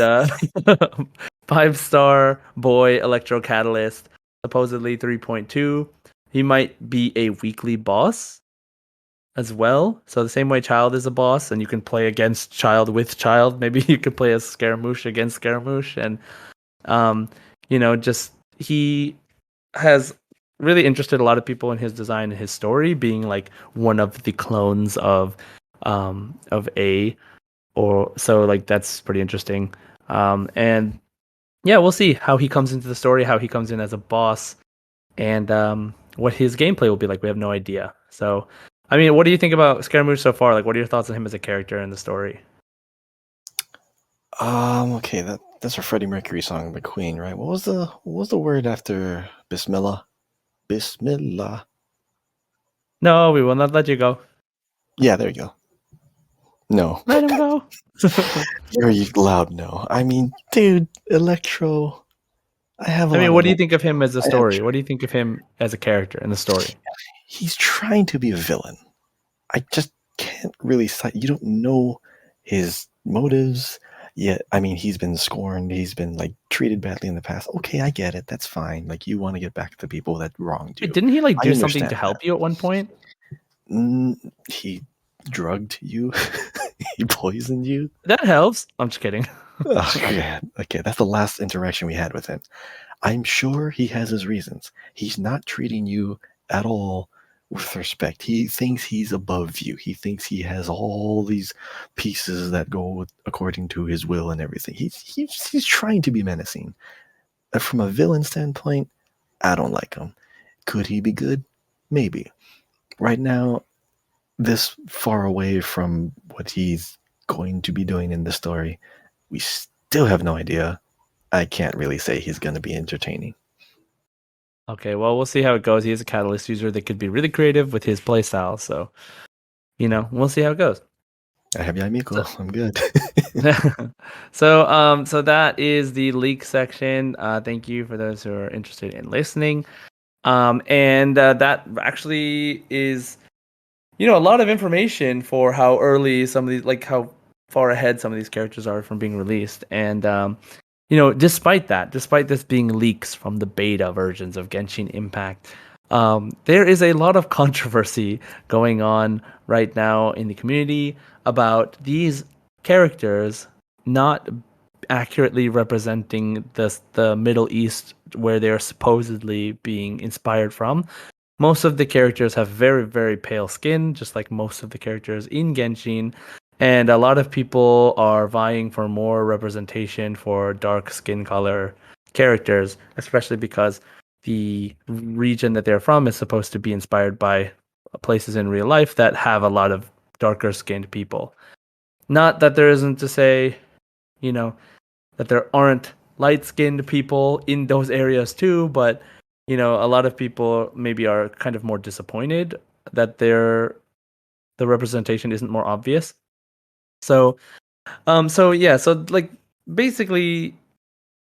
5-star boy Electro Catalyst, supposedly 3.2. He might be a weekly boss as well. So the same way Child is a boss, and you can play against Child with Child. Maybe you could play as Scaramouche against Scaramouche, and um, just he has really interested a lot of people in his design and his story, being like one of the clones of A, or so like that's pretty interesting. And yeah, we'll see how he comes into the story, how he comes in as a boss, and what his gameplay will be like. We have no idea. So, I mean, what do you think about Scaramouche so far? Like, what are your thoughts on him as a character in the story? Okay, that's a Freddie Mercury song, "The Queen," right? What was the word after Bismillah? Bismillah. No, we will not let you go. Yeah, there you go. No, Let him go. very loud. No, I mean, dude, Electro. I have a I mean, lot what of. do you think of him as a I have. story? What do you think of him as a character in the story? He's trying to be a villain. I just can't really cite. You don't know his motives yet. I mean, he's been scorned. He's been like treated badly in the past. Okay, I get it. That's fine. Like you want to get back to the people that wronged Wait, you. didn't he like I do something understand to that. help you at one point? He drugged you. He poisoned you. That helps. I'm just kidding. Oh, God. Okay, that's the last interaction we had with him. I'm sure he has his reasons. He's not treating you at all with respect. He thinks he's above you. He thinks he has all these pieces that go according to his will and everything. He's trying to be menacing. From a villain standpoint, I don't like him. Could he be good? Maybe. Right now, this far away from what he's going to be doing in the story, we still have no idea. I can't really say he's going to be entertaining. Okay, well, we'll see how it goes. He is a catalyst user that could be really creative with his playstyle. So, we'll see how it goes. I have Yamiko. So, I'm good. so that is the leak section. Thank you for those who are interested in listening. And that actually is, a lot of information for how early some of these, like how far ahead some of these characters are from being released. And despite this being leaks from the beta versions of Genshin Impact, there is a lot of controversy going on right now in the community about these characters not accurately representing the Middle East where they're supposedly being inspired from. Most of the characters have very, very pale skin, just like most of the characters in Genshin. And a lot of people are vying for more representation for dark skin color characters, especially because the region that they're from is supposed to be inspired by places in real life that have a lot of darker skinned people. Not that there isn't to say, you know, that there aren't light skinned people in those areas too, but a lot of people maybe are kind of more disappointed that the representation isn't more obvious. So so like basically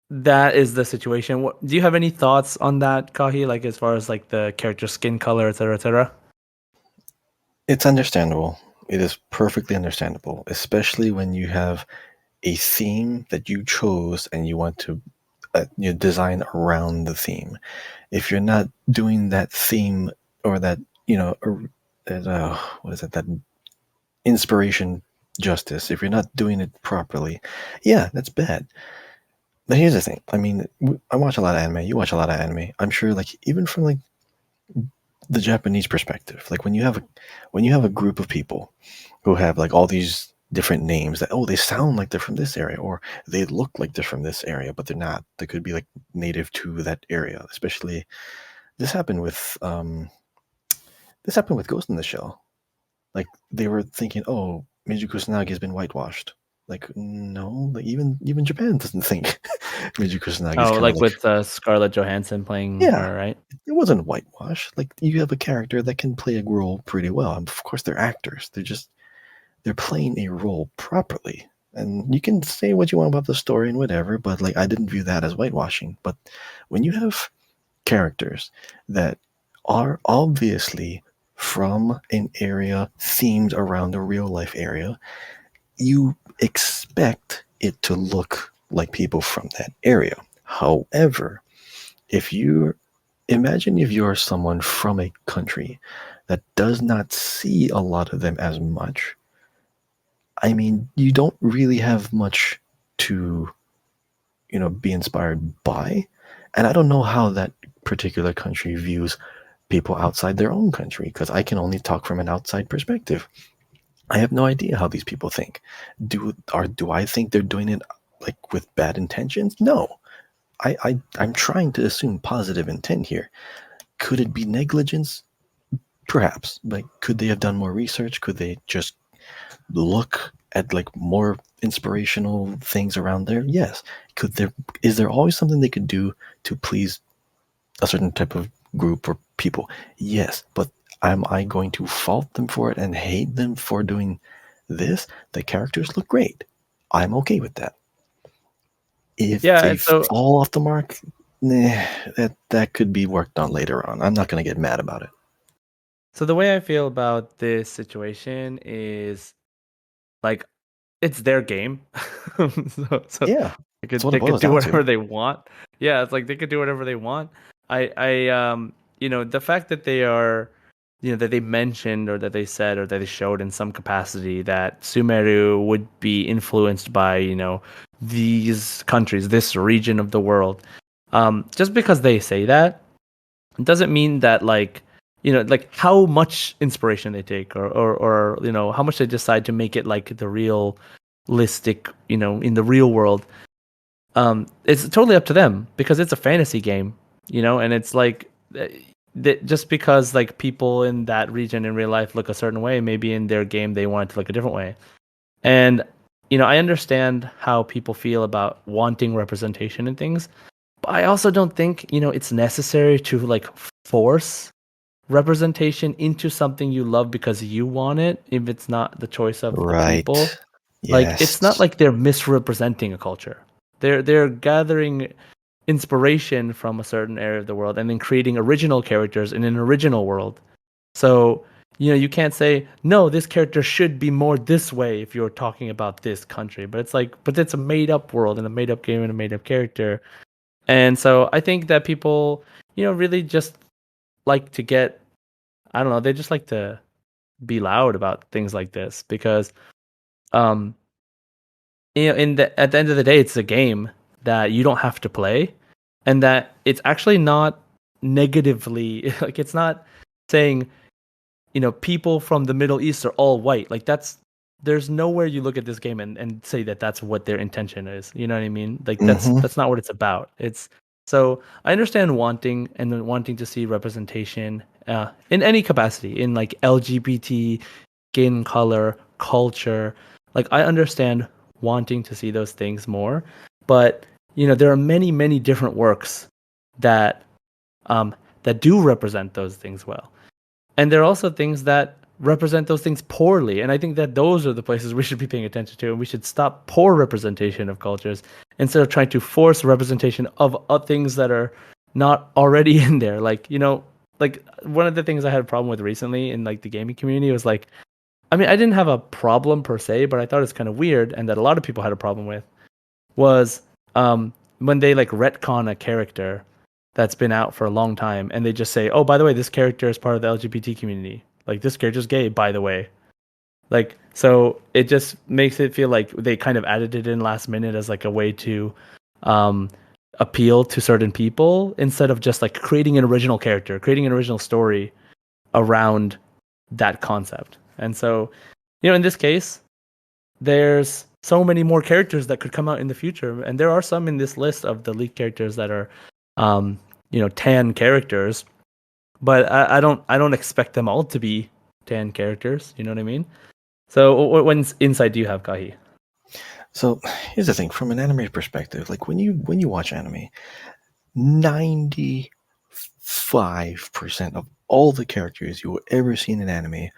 that is the situation. Do you have any thoughts on that, Kahi? Like as far as like the character skin color, etc., etc. It's understandable. It is perfectly understandable, especially when you have a theme that you chose and you want to design around the theme. If you're not doing that theme or that what is it, that inspiration justice, if you're not doing it properly, yeah, that's bad. But here's the thing. I mean, I watch a lot of anime. You watch a lot of anime. I'm sure, like, even from like the Japanese perspective, like when you have a group of people who have like all these different names that, oh, they sound like they're from this area, or they look like they're from this area, but they're not. They could be like native to that area. Especially this happened with Ghost in the Shell. Like they were thinking, oh, Miyu Kusanagi has been whitewashed. Like no, like even Japan doesn't think Miyu Kusanagi is Oh, kind of like like, with Scarlett Johansson playing yeah, her, right? it wasn't whitewash. Like you have a character that can play a role pretty well. And of course, they're actors. They're playing a role properly. And you can say what you want about the story and whatever, but like I didn't view that as whitewashing. But when you have characters that are obviously from an area themed around a real life area, you expect it to look like people from that area. However, if you imagine if you're someone from a country that does not see a lot of them as much, I mean, you don't really have much to, be inspired by. And I don't know how that particular country views people outside their own country because I can only talk from an outside perspective. I have no idea how these people think. Do I think they're doing it like with bad intentions? No. I'm trying to assume positive intent here. Could it be negligence? Perhaps. Like, could they have done more research? Could they just look at like more inspirational things around there? Yes. Is there always something they could do to please a certain type of group or people? Yes. But am I going to fault them for it and hate them for doing this? The characters look great. I'm okay with that. If Yeah, they and so fall off the mark, nah, that could be worked on later on. I'm not going to get mad about it. so the way I feel about this situation is like it's their game. So Yeah, they that's could what it they could boils do down to. whatever they want. Yeah, it's like they could do whatever they want. I the fact that they are that they mentioned or that they said or that they showed in some capacity that Sumeru would be influenced by, these countries, this region of the world. Just because they say that doesn't mean that like like how much inspiration they take or how much they decide to make it like the realistic in the real world. It's totally up to them because it's a fantasy game, and it's like just because like people in that region in real life look a certain way, maybe in their game they want it to look a different way. And I understand how people feel about wanting representation in things, but I also don't think it's necessary to like force representation into something you love because you want it if it's not the choice of the people. Right. Like it's not Yes. like they're misrepresenting a culture. They're gathering inspiration from a certain area of the world and then creating original characters in an original world. So, you can't say, no, this character should be more this way if you're talking about this country. But it's like, but it's a made up world and a made up game and a made up character. And so I think that people, really just like to get, I don't know, they just like to be loud about things like this because um at the end of the day, it's a game that you don't have to play, and that it's actually not negatively like it's not saying people from the Middle East are all white. Like there's nowhere you look at this game and say that that's what their intention is. You know what I mean? Like Mm-hmm. that's not what it's about. It's so I understand wanting to see representation in any capacity in like LGBT, skin color, culture. Like I understand wanting to see those things more, but there are many different works that that do represent those things well. And there are also things that represent those things poorly. And I think that those are the places we should be paying attention to. And we should stop poor representation of cultures instead of trying to force representation of things that are not already in there. Like one of the things I had a problem with recently in like the gaming community was like, I mean, I didn't have a problem per se, but I thought it's kind of weird and that a lot of people had a problem with was when they like retcon a character that's been out for a long time and they just say, "Oh, by the way, this character is part of the LGBT community. Like this character's gay, by the way." Like so it just makes it feel like they kind of added it in last minute as like a way to um appeal to certain people instead of just like creating an original character, creating an original story around that concept. And so, in this case, there's so many more characters that could come out in the future, and there are some in this list of the leaked characters that are, tan characters. But I don't expect them all to be tan characters. You know what I mean? So, what insight do you have, Kahi? So here's the thing: from an anime perspective, like when you watch anime, 95% of all the characters you will ever see in an anime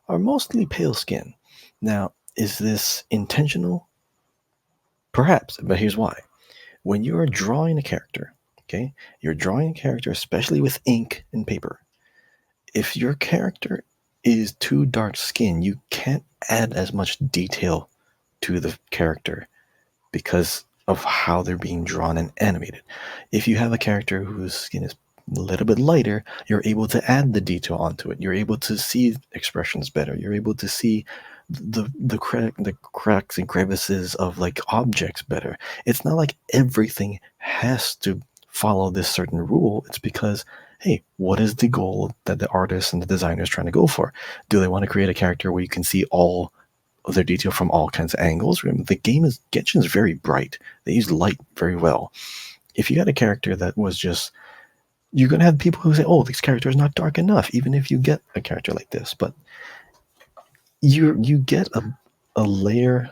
are mostly pale skin. Now, is this intentional? Perhaps, but here's why. When you are drawing a character, okay, you're drawing a character, especially with ink and paper. If your character is too dark skinned, you can't add as much detail to the character because of how they're being drawn and animated. If you have a character whose skin is a little bit lighter, you're able to add the detail onto it. You're able to see expressions better. You're able to see the cracks and crevices of like objects better. It's not like everything has to follow this certain rule. It's because hey, what is the goal that the artist and the designer is trying to go for? Do they want to create a character where you can see all of their detail from all kinds of angles? Remember, the game is Genshin is very bright. They use light very well. If you had a character that was just, you're gonna have people who say, "Oh, this character is not dark enough," even if you get a character like this. But you get a layer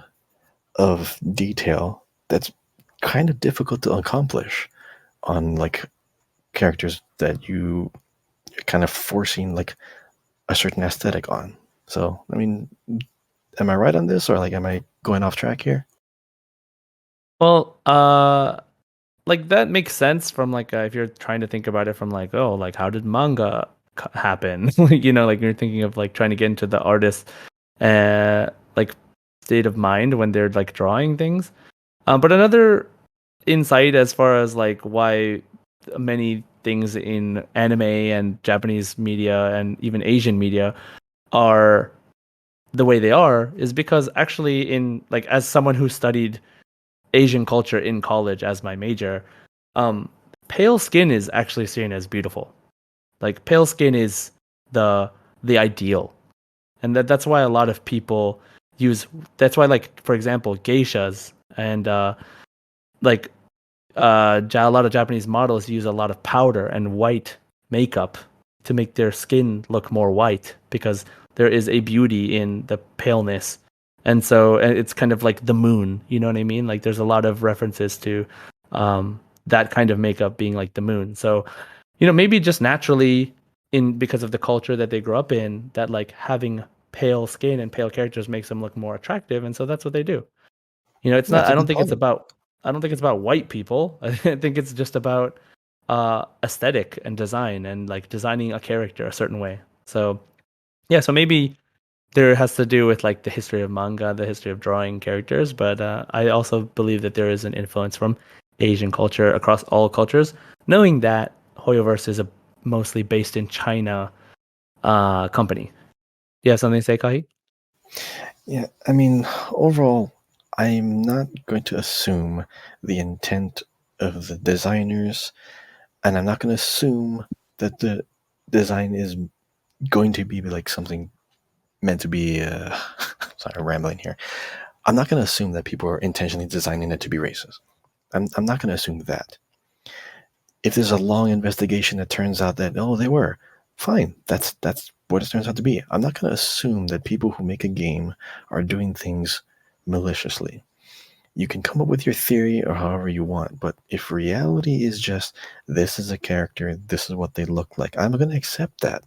of detail that's kind of difficult to accomplish on like characters that you kind of forcing like a certain aesthetic on. So, I mean, am I right on this, or like, am I going off track here? Well, like that makes sense from like if you're trying to think about it from like, oh, like how did manga happen? Like you're thinking of like trying to get into the artist like state of mind when they're like drawing things. But another insight as far as like why many things in anime and Japanese media and even Asian media are the way they are is because actually in like as someone who studied Asian culture in college as my major, um, pale skin is actually seen as beautiful. Like pale skin is the ideal, and that's why a lot of people use. That's why, like for example, geishas and like a lot of Japanese models use a lot of powder and white makeup to make their skin look more white because there is a beauty in the paleness. And it's kind of like the moon, you know what I mean? Like there's a lot of references to that kind of makeup being like the moon. So, maybe just naturally in because of the culture that they grew up in, that like having pale skin and pale characters makes them look more attractive, and so that's what they do. It's not. That's a good point. I don't think it's about white people. I think it's just about aesthetic and design and like designing a character a certain way. So yeah, so maybe there has to do with like the history of manga, the history of drawing characters, but I also believe that there is an influence from Asian culture across all cultures. Knowing that Hoyoverse is a mostly based in China company. You have something to say, Kahi? Yeah, I mean, overall, I'm not going to assume the intent of the designers, and I'm not going to assume that the design is going to be like something meant to be. Sorry, I'm rambling here. I'm not going to assume that people are intentionally designing it to be racist. I'm not going to assume that. If there's a long investigation that turns out that they were, fine. That's what it turns out to be. I'm not going to assume that people who make a game are doing things maliciously. You can come up with your theory or however you want, but if reality is just this is a character, this is what they look like, I'm going to accept that.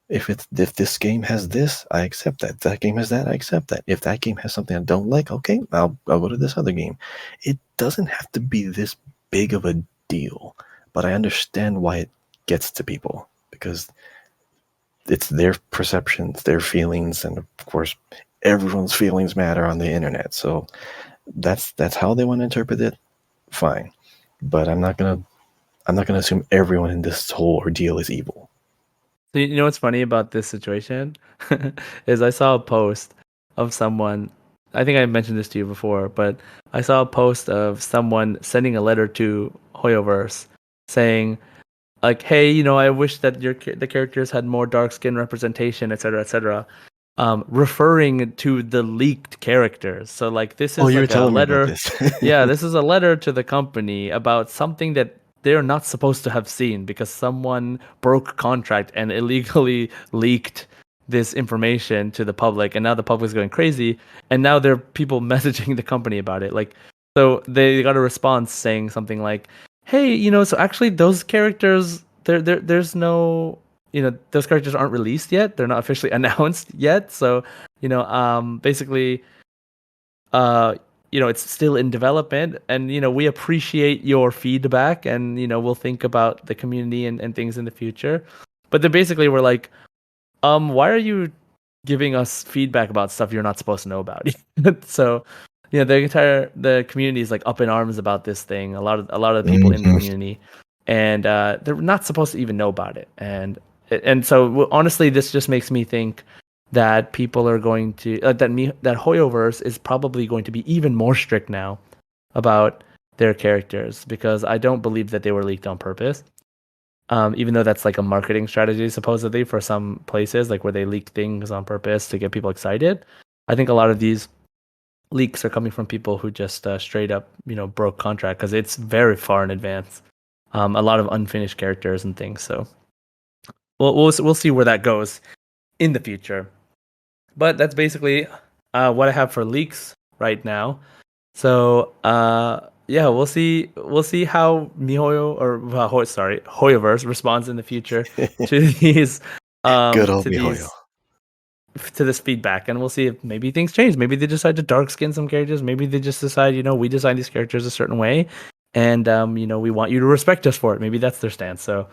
If this game has this, I accept that. If that game has that, I accept that. If that game has something I don't like, okay, I'll go to this other game. It doesn't have to be this big of a deal, but I understand why it gets to people because it's their perceptions, their feelings, and of course, everyone's feelings matter on the internet. So that's how they want to interpret it. Fine, but I'm not gonna assume everyone in this whole ordeal is evil. So you know what's funny about this situation is I saw a post of someone. I think I mentioned this to you before, but I saw a post of someone sending a letter to Hoyoverse saying, like, hey, I wish that the characters had more dark skin representation, etc., etc. Referring to the leaked characters. So like this Oh, is you were like a telling me about letter. this. Yeah, this is a letter to the company about something that they're not supposed to have seen because someone broke contract and illegally leaked this information to the public, and now the public's going crazy, and now there are people messaging the company about it. Like, so they got a response saying something like, hey, so actually those characters, there's no, those characters aren't released yet. They're not officially announced yet. So, basically, uh, it's still in development, and we appreciate your feedback, and we'll think about the community and things in the future. But then basically we're like, why are you giving us feedback about stuff you're not supposed to know about? So, the community is like up in arms about this thing. A lot of the people in the Mhm. community, and they're not supposed to even know about it. And so honestly, this just makes me think that people are going to that Hoyoverse is probably going to be even more strict now about their characters, because I don't believe that they were leaked on purpose. Even though that's like a marketing strategy supposedly for some places, like where they leak things on purpose to get people excited. I think a lot of these leaks are coming from people who just straight up, broke contract because it's very far in advance. A lot of unfinished characters and things. So we'll see where that goes in the future. But that's basically what I have for leaks right now. So yeah, we'll see how MiHoYo Hoyoverse responds in the future to these Good old to Mihoyo. these to this feedback, and we'll see if maybe things change. Maybe they decide to dark skin some characters. Maybe they just decide, we design these characters a certain way, and we want you to respect us for it. Maybe that's their stance. So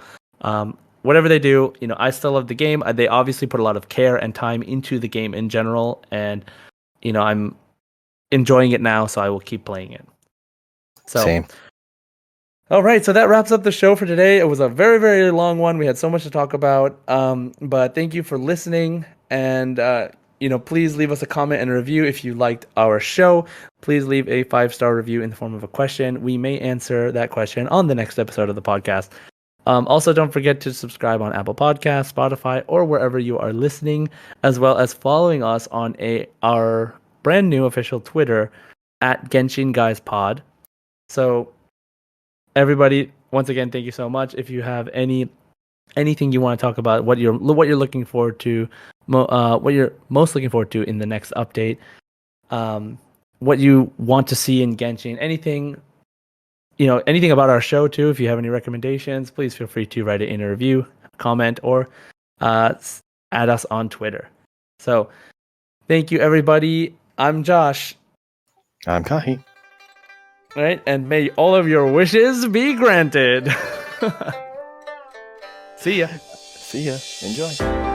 whatever they do, I still love the game. They obviously put a lot of care and time into the game in general, and I'm enjoying it now, so I will keep playing it. So, Same. all right, so that wraps up the show for today. It was a very, very long one. We had so much to talk about. But thank you for listening, and please leave us a comment and a review if you liked our show. Please leave a 5-star review in the form of a question. We may answer that question on the next episode of the podcast. Also, don't forget to subscribe on Apple Podcasts, Spotify, or wherever you are listening, as well as following us on our brand new official Twitter at Genshin Guys Pod. So, everybody, once again, thank you so much. If you have anything you want to talk about, what you're looking forward to, what you're most looking forward to in the next update, what you want to see in Genshin, anything about our show too. If you have any recommendations, please feel free to write it in a review, comment, or add us on Twitter. So, thank you, everybody. I'm Josh. I'm Kahi. All right, and may all of your wishes be granted. See ya. See ya. Enjoy.